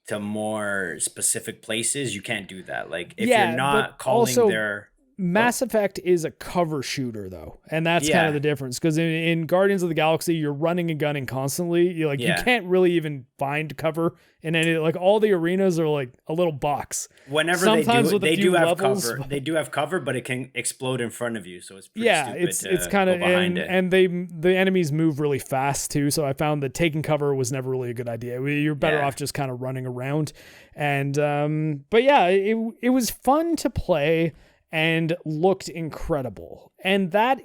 to more specific places. You can't do that. Like, if you're not calling their... Mass Effect is a cover shooter, though, and that's kind of the difference, because in Guardians of the Galaxy, you're running and gunning constantly. You can't really even find cover in any, like, all the arenas are like a little box. Whenever sometimes they do have levels, cover. They do have cover, but it can explode in front of you, so it's pretty stupid it's kind of behind it. And the enemies move really fast too, so I found that taking cover was never really a good idea. You're better off just kind of running around. And but yeah, it was fun to play and looked incredible. And that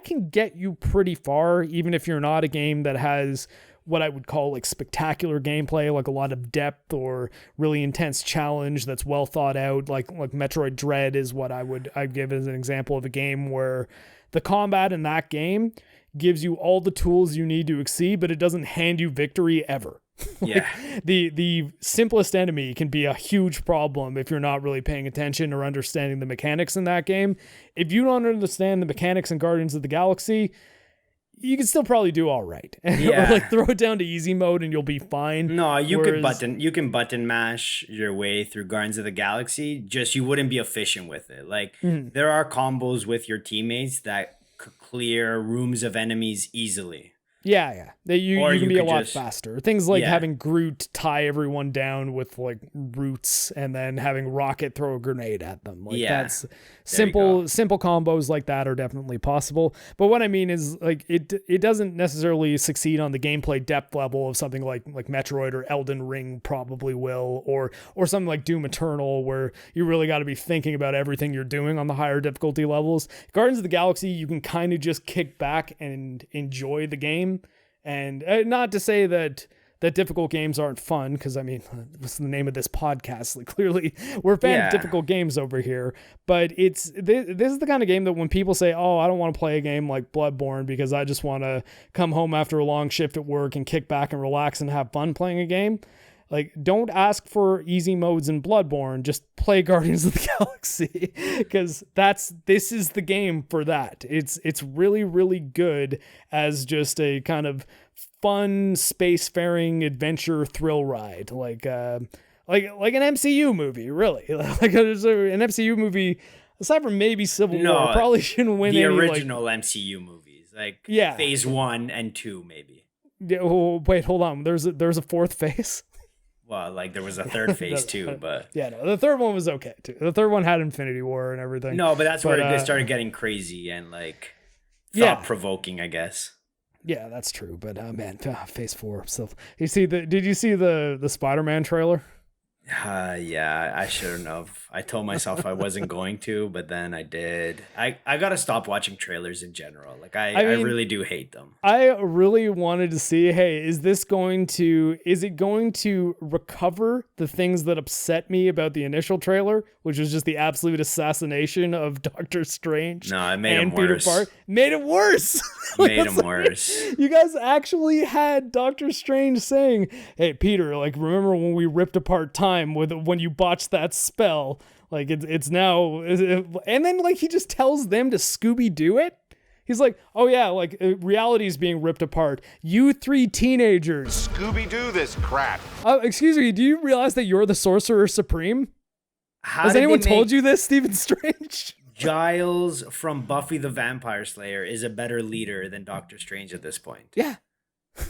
can get you pretty far, even if you're not a game that has what I would call like spectacular gameplay, like a lot of depth or really intense challenge that's well thought out. Like Metroid Dread is what I'd give as an example of a game where the combat in that game gives you all the tools you need to exceed, but it doesn't hand you victory ever. The simplest enemy can be a huge problem if you're not really paying attention or understanding the mechanics in that game. If you don't understand the mechanics in Guardians of the Galaxy, you can still probably do all right. Or like throw it down to easy mode and you'll be fine. No, you can button mash your way through Guardians of the Galaxy. Just you wouldn't be efficient with it. Like there are combos with your teammates that could clear rooms of enemies easily. Yeah. You Or can you be a could lot just- faster. Things like Yeah. having Groot tie everyone down with like roots and then having Rocket throw a grenade at them. Like Yeah. that's you simple go. combos like that are definitely possible. But what I mean is like it doesn't necessarily succeed on the gameplay depth level of something like Metroid or Elden Ring probably will, or something like Doom Eternal where you really got to be thinking about everything you're doing on the higher difficulty levels. Guardians of the Galaxy, you can kind of just kick back and enjoy the game. And not to say that difficult games aren't fun, because I mean, what's the name of this podcast? Like, clearly, we're a fan of difficult games over here. But this is the kind of game that when people say, "Oh, I don't want to play a game like Bloodborne because I just want to come home after a long shift at work and kick back and relax and have fun playing a game," like, don't ask for easy modes in Bloodborne. Just play Guardians of the Galaxy, because this is the game for that. It's really, really good as just a kind of fun spacefaring adventure thrill ride, like an MCU movie, really. Like an MCU movie, aside from maybe Civil War, probably shouldn't win the any original MCU movies, like Phase 1 and 2, maybe. Yeah, oh, wait, hold on. There's a fourth phase. Well, like there was a third phase too, but yeah, no, the third one was okay too. The third one had Infinity War and everything. No, but that's where it started getting crazy and like thought provoking, I guess. Yeah, that's true. But man, Phase 4. So did you see the Spider-Man trailer? Yeah, I shouldn't have. I told myself I wasn't going to, but then I did. I gotta stop watching trailers in general. Like I really do hate them. I really wanted to see, hey, is it going to recover the things that upset me about the initial trailer, which was just the absolute assassination of Doctor Strange? No, it made and him worse. Peter Parker. Made it worse. Made him worse. You guys actually had Doctor Strange saying, "Hey, Peter, like remember when we ripped apart time when you botched that spell? Like it's now," and then like he just tells them to Scooby-Doo it. He's like, "Oh yeah, like reality is being ripped apart. You three teenagers, Scooby-Doo this crap." Excuse me, do you realize that you're the Sorcerer Supreme? Has anyone told you this, Stephen Strange? Giles from Buffy the Vampire Slayer is a better leader than Doctor Strange at this point. Yeah.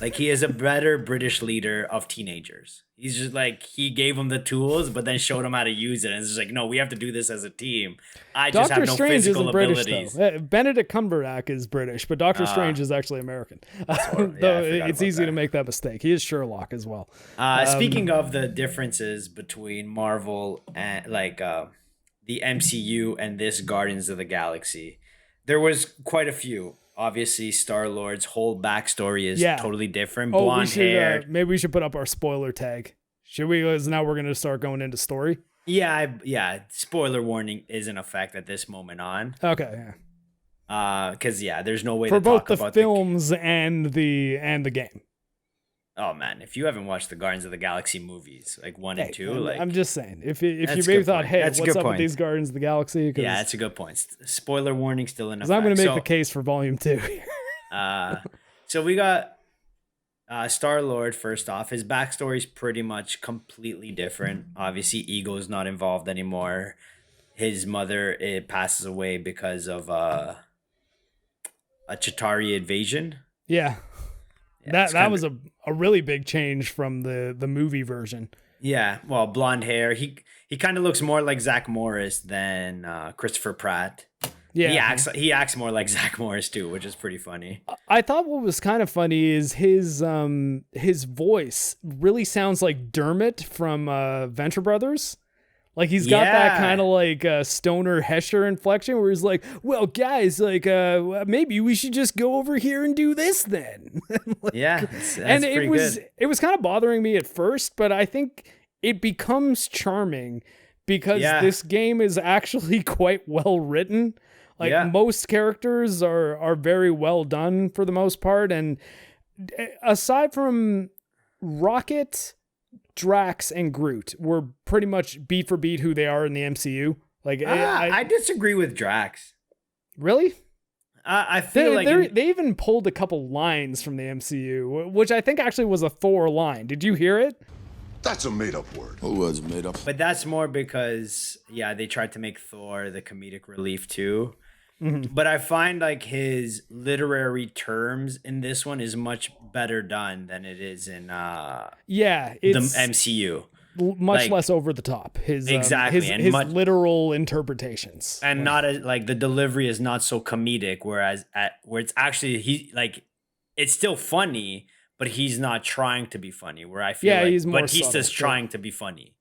Like he is a better British leader of teenagers. He's just like, he gave them the tools, but then showed them how to use it. And it's just like, no, we have to do this as a team. I just have no physical abilities. Though. Benedict Cumberbatch is British, but Doctor Strange is actually American. Though it's easy to make that mistake. He is Sherlock as well. Speaking of the differences between Marvel and like the MCU and this Guardians of the Galaxy, there was quite a few. Obviously, Star-Lord's whole backstory is totally different. Blonde hair. Maybe we should put up our spoiler tag. Should we? Because now we're going to start going into story. Yeah. Spoiler warning is in effect at this moment on. Okay. Because there's no way for to both talk about the films and the game. Oh man, if you haven't watched the Guardians of the Galaxy movies, like 1 and 2, like I'm just saying, if you maybe thought, hey, what's up with these Guardians of the Galaxy? Yeah, that's a good point. Spoiler warning still in effect. I'm going to make the case for Volume 2. So we got Star-Lord first off. His backstory is pretty much completely different. Obviously, Ego's not involved anymore. His mother passes away because of a Chitauri invasion. Yeah. That was a really big change from the movie version. Yeah, well, blonde hair. He kind of looks more like Zach Morris than Christopher Pratt. Yeah, he acts more like Zach Morris too, which is pretty funny. I thought what was kind of funny is his voice really sounds like Dermot from Venture Brothers. Like he's got that kind of like stoner Hesher inflection where he's like, "Well, guys, like maybe we should just go over here and do this then." That's and pretty good. It was kind of bothering me at first, but I think it becomes charming because this game is actually quite well written. Like most characters are very well done for the most part, and aside from Rocket, Drax and Groot were pretty much beat for beat who they are in the MCU. Like I disagree with Drax. Really? I feel they even pulled a couple lines from the MCU, which I think actually was a Thor line. Did you hear it? That's a made-up word. Who was made up? But that's more because they tried to make Thor the comedic relief too. But I find like his literary terms in this one is much better done than it is in the MCU. Much like, less over the top. His exactly, and his literal interpretations, and not as like the delivery is not so comedic. Whereas where it's actually it's still funny, but he's not trying to be funny. Where I feel he's more but he's subtle, just trying to be funny.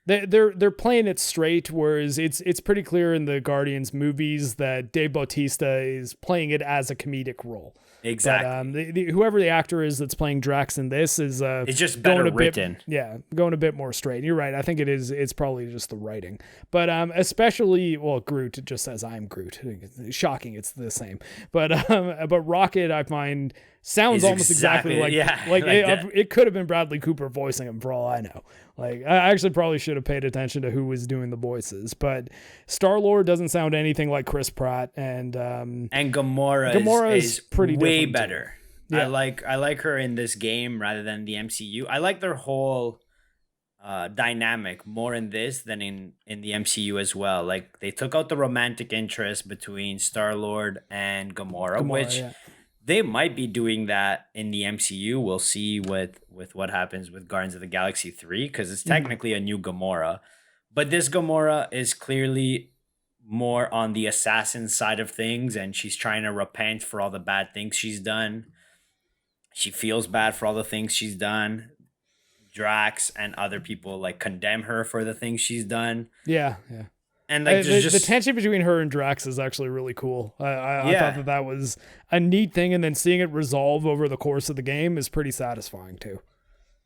They're playing it straight, whereas it's pretty clear in the Guardians movies that Dave Bautista is playing it as a comedic role. Exactly. But, whoever the actor is that's playing Drax in this is it's just better written. Going a bit more straight. You're right. I think it's probably just the writing. But especially Groot just says I'm Groot. Shocking, it's the same. But Rocket I find sounds almost exactly like it could have been Bradley Cooper voicing him for all I know. Like I actually probably should have paid attention to who was doing the voices, but Star-Lord doesn't sound anything like Chris Pratt, and Gamora is pretty way better. Yeah. I like her in this game rather than the MCU. I like their whole dynamic more in this than in the MCU as well. Like they took out the romantic interest between Star-Lord and Gamora, which they might be doing that in the MCU. We'll see with what happens with Guardians of the Galaxy 3, because it's technically a new Gamora. But this Gamora is clearly more on the assassin side of things, and she's trying to repent for all the bad things she's done. She feels bad for all the things she's done. Drax and other people like condemn her for the things she's done. Yeah. And like the tension between her and Drax is actually really cool. I thought that was a neat thing, and then seeing it resolve over the course of the game is pretty satisfying too.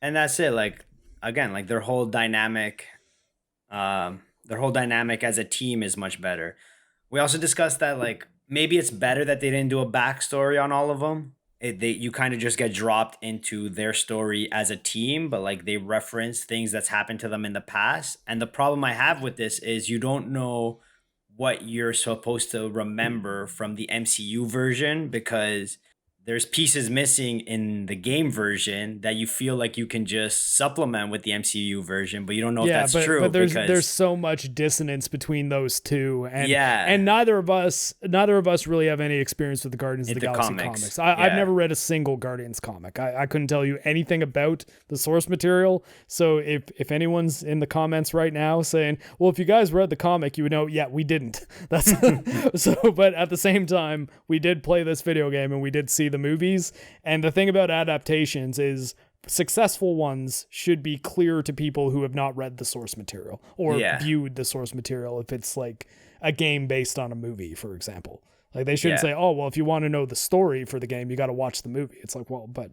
And that's it. Like again, like their whole dynamic as a team is much better. We also discussed that like maybe it's better that they didn't do a backstory on all of them. You kind of just get dropped into their story as a team, but like they reference things that's happened to them in the past. And the problem I have with this is you don't know what you're supposed to remember from the MCU version, because there's pieces missing in the game version that you feel like you can just supplement with the MCU version, but you don't know if that's true. But there's so much dissonance between those two, and neither of us really have any experience with the Guardians of the Galaxy comics. I've never read a single Guardians comic. I couldn't tell you anything about the source material. So if anyone's in the comments right now saying, "Well, if you guys read the comic, you would know." Yeah, we didn't. That's so. But at the same time, we did play this video game and we did see the movies. And the thing about adaptations is successful ones should be clear to people who have not read the source material or viewed the source material. If it's like a game based on a movie, for example, like they shouldn't say, "Oh, well, if you want to know the story for the game, you got to watch the movie." It's like, well, but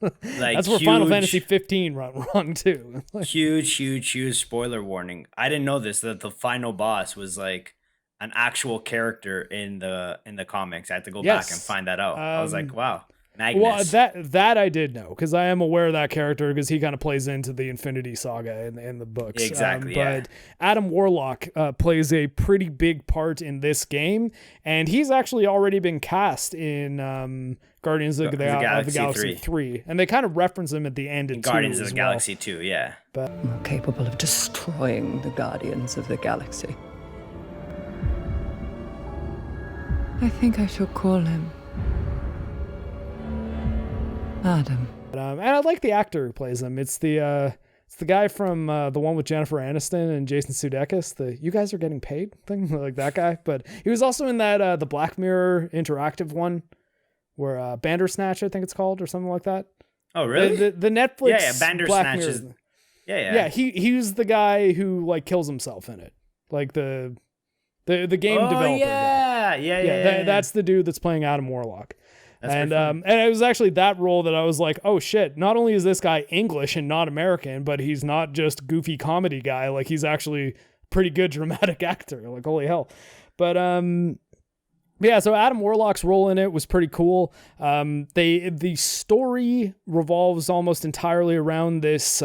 like that's where Final Fantasy 15 went wrong too. huge spoiler warning. I didn't know this, that the final boss was like an actual character in the comics. I had to go back and find that out. I was like, wow. Magnus. Well, that I did know, because I am aware of that character, because he kind of plays into the Infinity Saga in the books. Exactly. But Adam Warlock plays a pretty big part in this game, and he's actually already been cast in Guardians of the Galaxy 3, and they kind of reference him at the end in Guardians of the Galaxy 2, yeah. But I'm capable of destroying the Guardians of the Galaxy. I think I shall call him Adam. And I like the actor who plays him. It's the guy from the one with Jennifer Aniston and Jason Sudeikis. The "you guys are getting paid" thing, like that guy. But he was also in that the Black Mirror interactive one, where Bandersnatch, I think it's called, or something like that. Oh, really? The Netflix. Yeah, Bandersnatch is. Yeah. He's the guy who like kills himself in it, like the game developer. Yeah. That's the dude that's playing Adam Warlock. And it was actually that role that I was like, oh shit, not only is this guy English and not American, but he's not just goofy comedy guy. Like he's actually pretty good dramatic actor. Like, holy hell. But so Adam Warlock's role in it was pretty cool. The story revolves almost entirely around this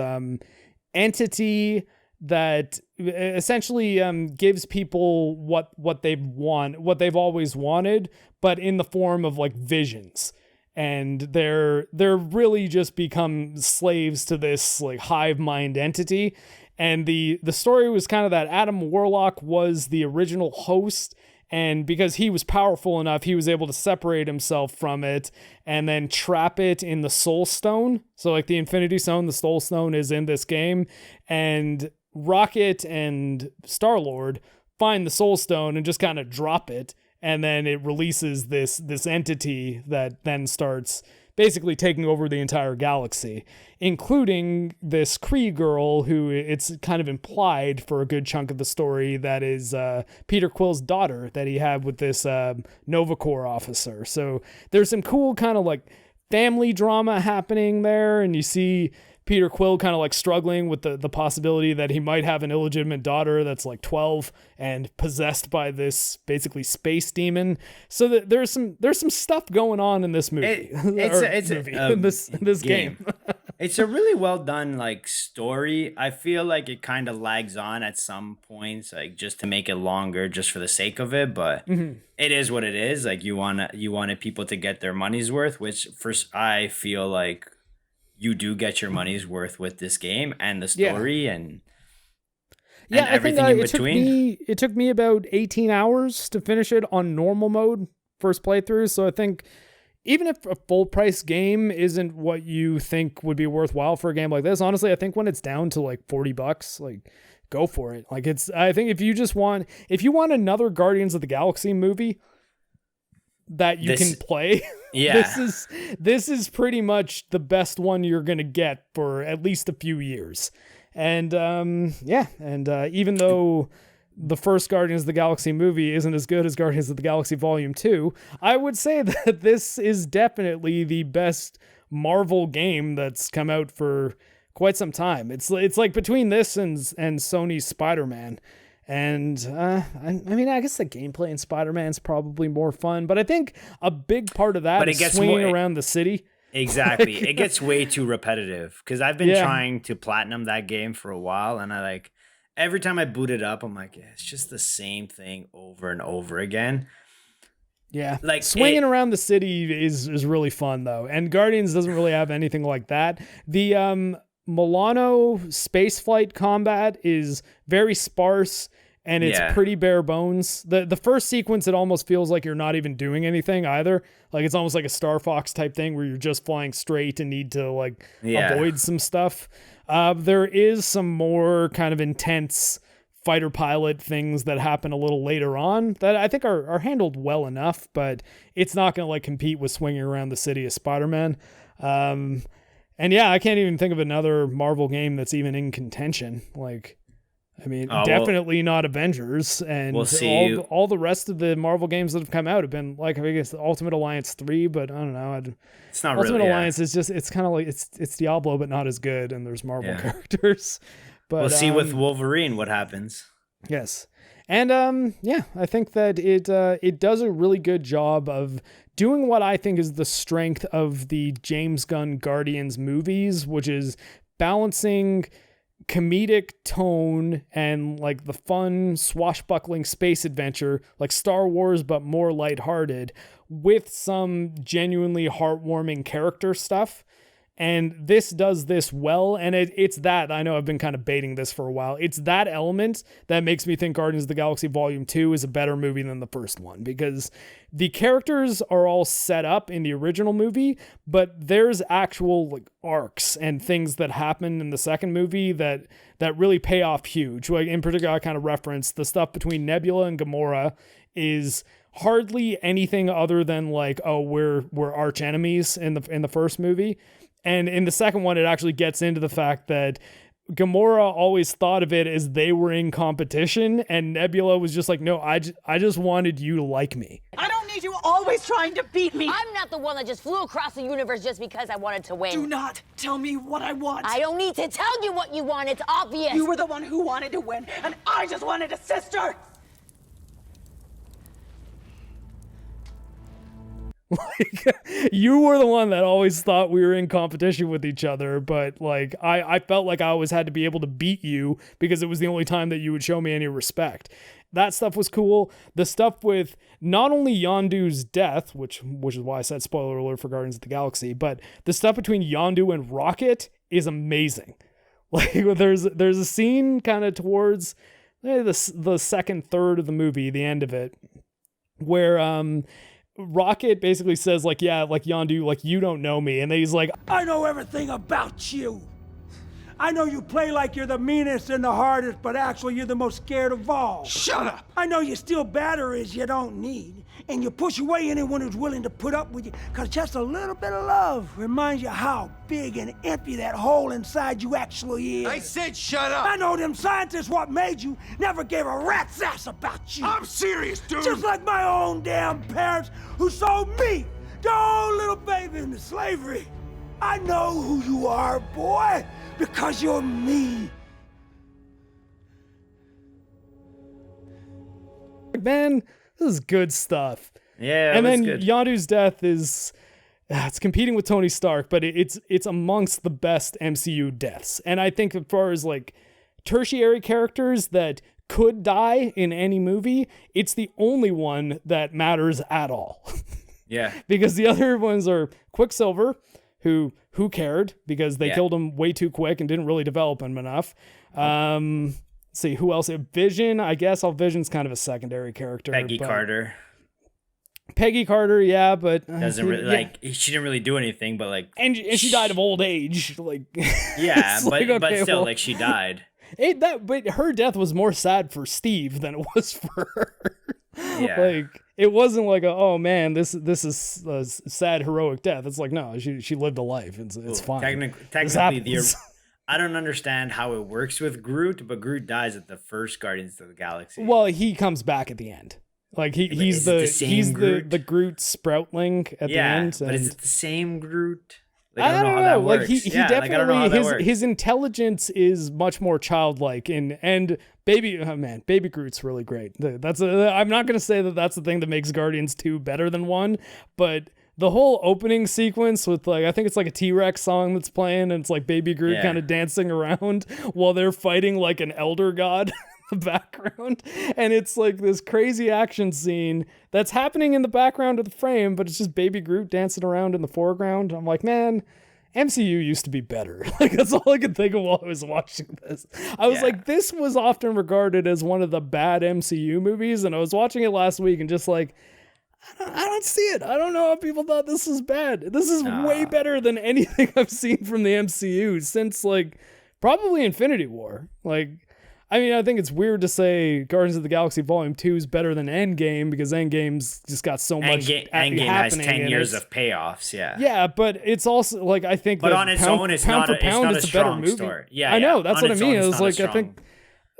entity that essentially gives people what they've always wanted, but in the form of like visions. And they're really just become slaves to this like hive mind entity. And the story was kind of that Adam Warlock was the original host, And because he was powerful enough, he was able to separate himself from it and then trap it in the Soul Stone. So like the Infinity Stone, the Soul Stone is in this game. And Rocket and Star-Lord find the Soul Stone and just kind of drop it. And then it releases this entity that then starts basically taking over the entire galaxy, including this Kree girl who it's kind of implied for a good chunk of the story that is Peter Quill's daughter that he had with this Nova Corps officer. So there's some cool kind of like family drama happening there, and you see Peter Quill kind of like struggling with the possibility that he might have an illegitimate daughter that's like 12 and possessed by this basically space demon. So that there's some stuff going on in this movie. This game. It's a really well done like story. I feel like it kind of lags on at some points, just to make it longer, just for the sake of it. But it is what it is. Like you wanted people to get their money's worth, which first I feel like you do get your money's worth with this game and the story and everything in between. It took me about 18 hours to finish it on normal mode, first playthrough. So I think even if a full price game isn't what you think would be worthwhile for a game like this, honestly, I think when it's down to like $40, like go for it. Like I think if you want another Guardians of the Galaxy movie that you can play, this is pretty much the best one you're gonna get for at least a few years. And even though the first Guardians of the Galaxy movie isn't as good as Guardians of the Galaxy Volume 2, I would say that this is definitely the best Marvel game that's come out for quite some time. It's like between this and Sony's Spider-Man. And I guess the gameplay in Spider-Man's probably more fun, but I think a big part of that is swinging around the city. Exactly. It gets way too repetitive because I've been trying to platinum that game for a while, and every time I boot it up, I'm like, it's just the same thing over and over again. Yeah, like swinging around the city is really fun though, and Guardians doesn't really have anything like that. The Milano spaceflight combat is very sparse and it's pretty bare bones. The first sequence, it almost feels like you're not even doing anything either. Like it's almost like a Star Fox type thing where you're just flying straight and need to avoid some stuff. There is some more kind of intense fighter pilot things that happen a little later on that I think are handled well enough, but it's not going to compete with swinging around the city as Spider-Man. And I can't even think of another Marvel game that's even in contention. Definitely not Avengers, and we'll see. All the rest of the Marvel games that have come out have been I guess the Ultimate Alliance 3, but I don't know. It's not Ultimate really, Alliance is just, it's kind of like, it's Diablo, but not as good, and there's Marvel characters. But we'll see with Wolverine what happens. Yes. And I think that it does a really good job of doing what I think is the strength of the James Gunn Guardians movies, which is balancing comedic tone and the fun swashbuckling space adventure like Star Wars but more lighthearted with some genuinely heartwarming character stuff. And this does this well, and it's that, I know I've been kind of baiting this for a while, it's that element that makes me think Guardians of the Galaxy Volume 2 is a better movie than the first one, because the characters are all set up in the original movie, but there's actual arcs and things that happen in the second movie that really pay off huge. In particular, I kind of referenced the stuff between Nebula and Gamora is hardly anything other than we're arch enemies in the first movie. And in the second one, it actually gets into the fact that Gamora always thought of it as they were in competition, and Nebula was just no, I just wanted you to like me. I don't need you always trying to beat me. I'm not the one that just flew across the universe just because I wanted to win. Do not tell me what I want. I don't need to tell you what you want. It's obvious. You were the one who wanted to win, and I just wanted a sister. You were the one that always thought we were in competition with each other, but I felt like I always had to be able to beat you because it was the only time that you would show me any respect. That stuff was cool. The stuff with not only Yondu's death, which is why I said spoiler alert for Guardians of the Galaxy, but the stuff between Yondu and Rocket is amazing. There's a scene kind of towards the second third of the movie, the end of it, where Rocket basically says like, yeah, like Yondu, like you don't know me, and then he's like, I know everything about you. I know you play like you're the meanest and the hardest, but actually you're the most scared of all. Shut up! I know you steal batteries you don't need, and you push away anyone who's willing to put up with you, because just a little bit of love reminds you how big and empty that hole inside you actually is. I said shut up! I know them scientists what made you never gave a rat's ass about you. I'm serious, dude! Just like my own damn parents who sold me, their own little baby, into slavery. I know who you are, boy, because you're me. man, this is good stuff. Yeah, and then good. Yondu's death is it's competing with Tony Stark, but it's amongst the best MCU deaths. And I think as far as like tertiary characters that could die in any movie, it's the only one that matters at all. Yeah. Because the other ones are Quicksilver, who cared because they killed him way too quick and didn't really develop him enough. Let's see who else. Vision, I guess. Vision's kind of a secondary character. Peggy Carter. Peggy Carter, yeah, but doesn't really she didn't really do anything, but like, and she died of old age, like yeah, but like, okay, but still, well, like she died. But her death was more sad for Steve than it was for her. Yeah, like it wasn't like oh man, this is a sad heroic death. It's like no, she lived a life. It's fine. Technically, I don't understand how it works with Groot, but Groot dies at the first Guardians of the Galaxy. Well, he comes back at the end. Like he's the Groot sproutling at the end. But is it the same Groot? Like, I don't know how that works. Like he definitely I don't know how that works. His intelligence is much more childlike and baby Groot's really great. I'm not gonna say that that's the thing that makes Guardians 2 better than 1, but the whole opening sequence with like I think it's like a T-Rex song that's playing and it's like baby Groot kind of dancing around while they're fighting like an elder god. The background, and it's like this crazy action scene that's happening in the background of the frame, but it's just baby Groot dancing around in the foreground. I'm like, man, MCU used to be better. Like that's all I could think of while I was watching this. I was like, this was often regarded as one of the bad MCU movies, and I was watching it last week and just like, I don't see it. I don't know how people thought this was bad. This is way better than anything I've seen from the MCU since like probably Infinity War. Like, I mean, I think it's weird to say Guardians of the Galaxy Volume 2 is better than Endgame because Endgame's just got so much Endgame has 10 years of payoffs, yeah. Yeah, but it's also, like, I think but on its own, it's not a strong story. Yeah, I know, that's what I mean. It's like, I think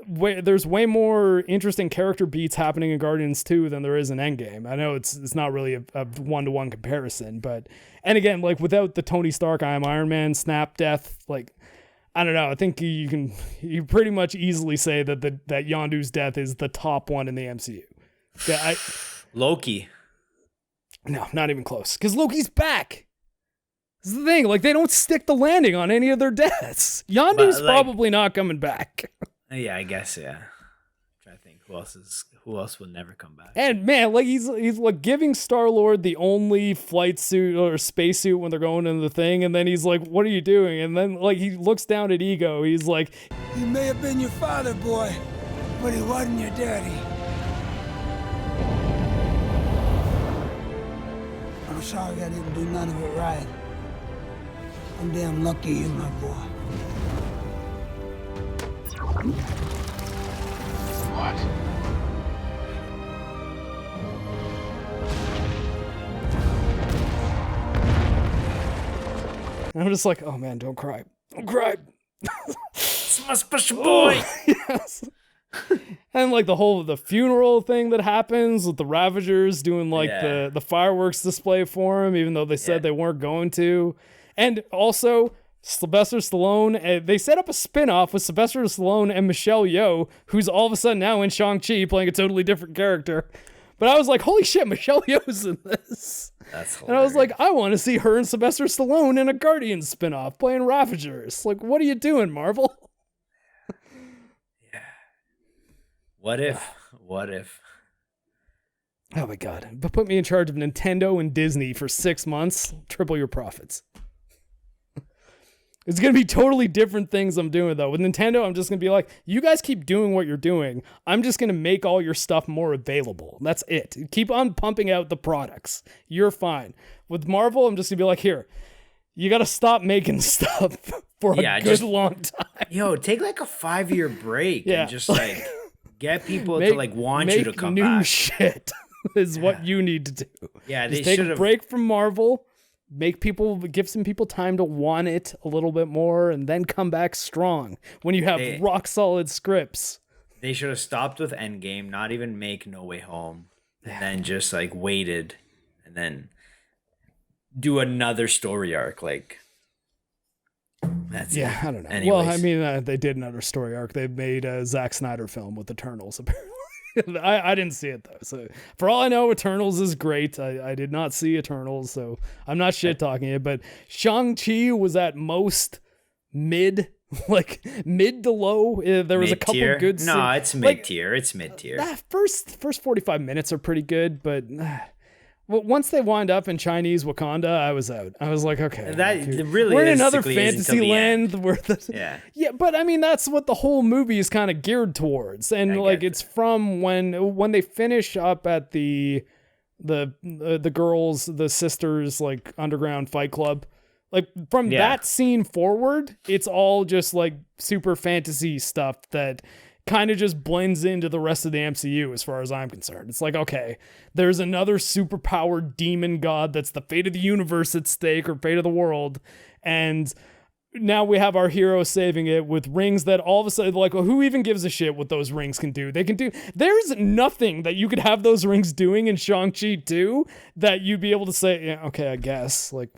there's way more interesting character beats happening in Guardians 2 than there is in Endgame. I know it's not really a one-to-one comparison, but, and again, like, without the Tony Stark, I Am Iron Man, snap death, like, I don't know. I think you pretty much easily say that that Yondu's death is the top one in the MCU. Yeah, Loki. No, not even close. Because Loki's back. This is the thing. Like they don't stick the landing on any of their deaths. Yondu's probably not coming back. Yeah, I guess. Yeah. I'm trying to think who else will never come back. And man, like he's like giving Star-Lord the only flight suit or spacesuit when they're going into the thing, and then he's like, "What are you doing?" And then like he looks down at Ego. He's like, "He may have been your father, boy, but he wasn't your daddy." I'm sorry I didn't do none of it right. I'm damn lucky you, my boy. What? and I'm just like, oh man, don't cry. Don't cry. It's my special boy. Yes. And like the funeral thing that happens with the Ravagers doing like the fireworks display for him, even though they said they weren't going to. And also Sylvester Stallone, they set up a spin-off with Sylvester Stallone and Michelle Yeoh, who's all of a sudden now in Shang-Chi playing a totally different character. But I was like, holy shit, Michelle Yeoh's in this. That's hilarious. And I was like, I want to see her and Sylvester Stallone in a Guardians spin-off playing Ravagers. Like, what are you doing, Marvel? Yeah. What if? Oh my God. But put me in charge of Nintendo and Disney for 6 months. Triple your profits. It's going to be totally different things I'm doing, though. With Nintendo, I'm just going to be like, you guys keep doing what you're doing. I'm just going to make all your stuff more available. That's it. Keep on pumping out the products. You're fine. With Marvel, I'm just going to be like, here, you got to stop making stuff for a good long time. Yo, take like a 5-year break and just like get people to like want you to come new back. Shit is what you need to do. Yeah, they just take should a break from Marvel. Give some people time to want it a little bit more, and then come back strong when you have rock solid scripts. They should have stopped with Endgame, not even make No Way Home, and then just like waited, and then do another story arc. Like that's it. I don't know. Anyways. Well, I mean, they did another story arc. They made a Zack Snyder film with Eternals, apparently. I didn't see it though, so for all I know, Eternals is great. I did not see Eternals, so I'm not shit talking it. But Shang-Chi was at most mid, like mid to low. There was a couple good. No, it's mid tier. It's mid tier. First 45 minutes are pretty good, but once they wind up in Chinese Wakanda, I was out. I was like, okay, Really we're in another fantasy land where yeah, but I mean that's what the whole movie is kind of geared towards, and like it's from when they finish up at the girls, the sisters, like underground fight club. Like from that scene forward, it's all just like super fantasy stuff that kind of just blends into the rest of the MCU as far as I'm concerned. It's like, okay, there's another superpowered demon god that's the fate of the universe at stake, or fate of the world, and now we have our hero saving it with rings that all of a sudden, like, well, who even gives a shit what those rings can do? There's nothing that you could have those rings doing in Shang-Chi 2 that you'd be able to say, yeah, okay, I guess, like,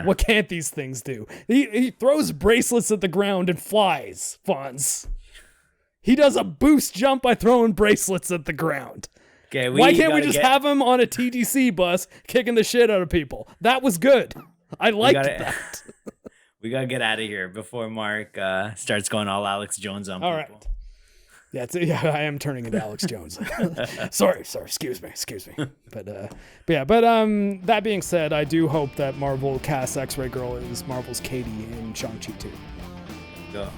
what can't these things do? He throws bracelets at the ground and flies, Fonz. He does a boost jump by throwing bracelets at the ground. Okay, why can't we just have him on a TTC bus kicking the shit out of people? That was good. I liked that. We gotta get out of here before Mark starts going all Alex Jones on people. All right. Yeah, I am turning into Alex Jones. Sorry, excuse me. But that being said, I do hope that Marvel casts X-Ray Girl as Marvel's Katie in Shang-Chi 2. Go.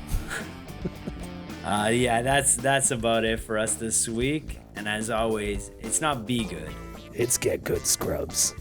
That's about it for us this week. And as always, it's not be good. It's get good, scrubs.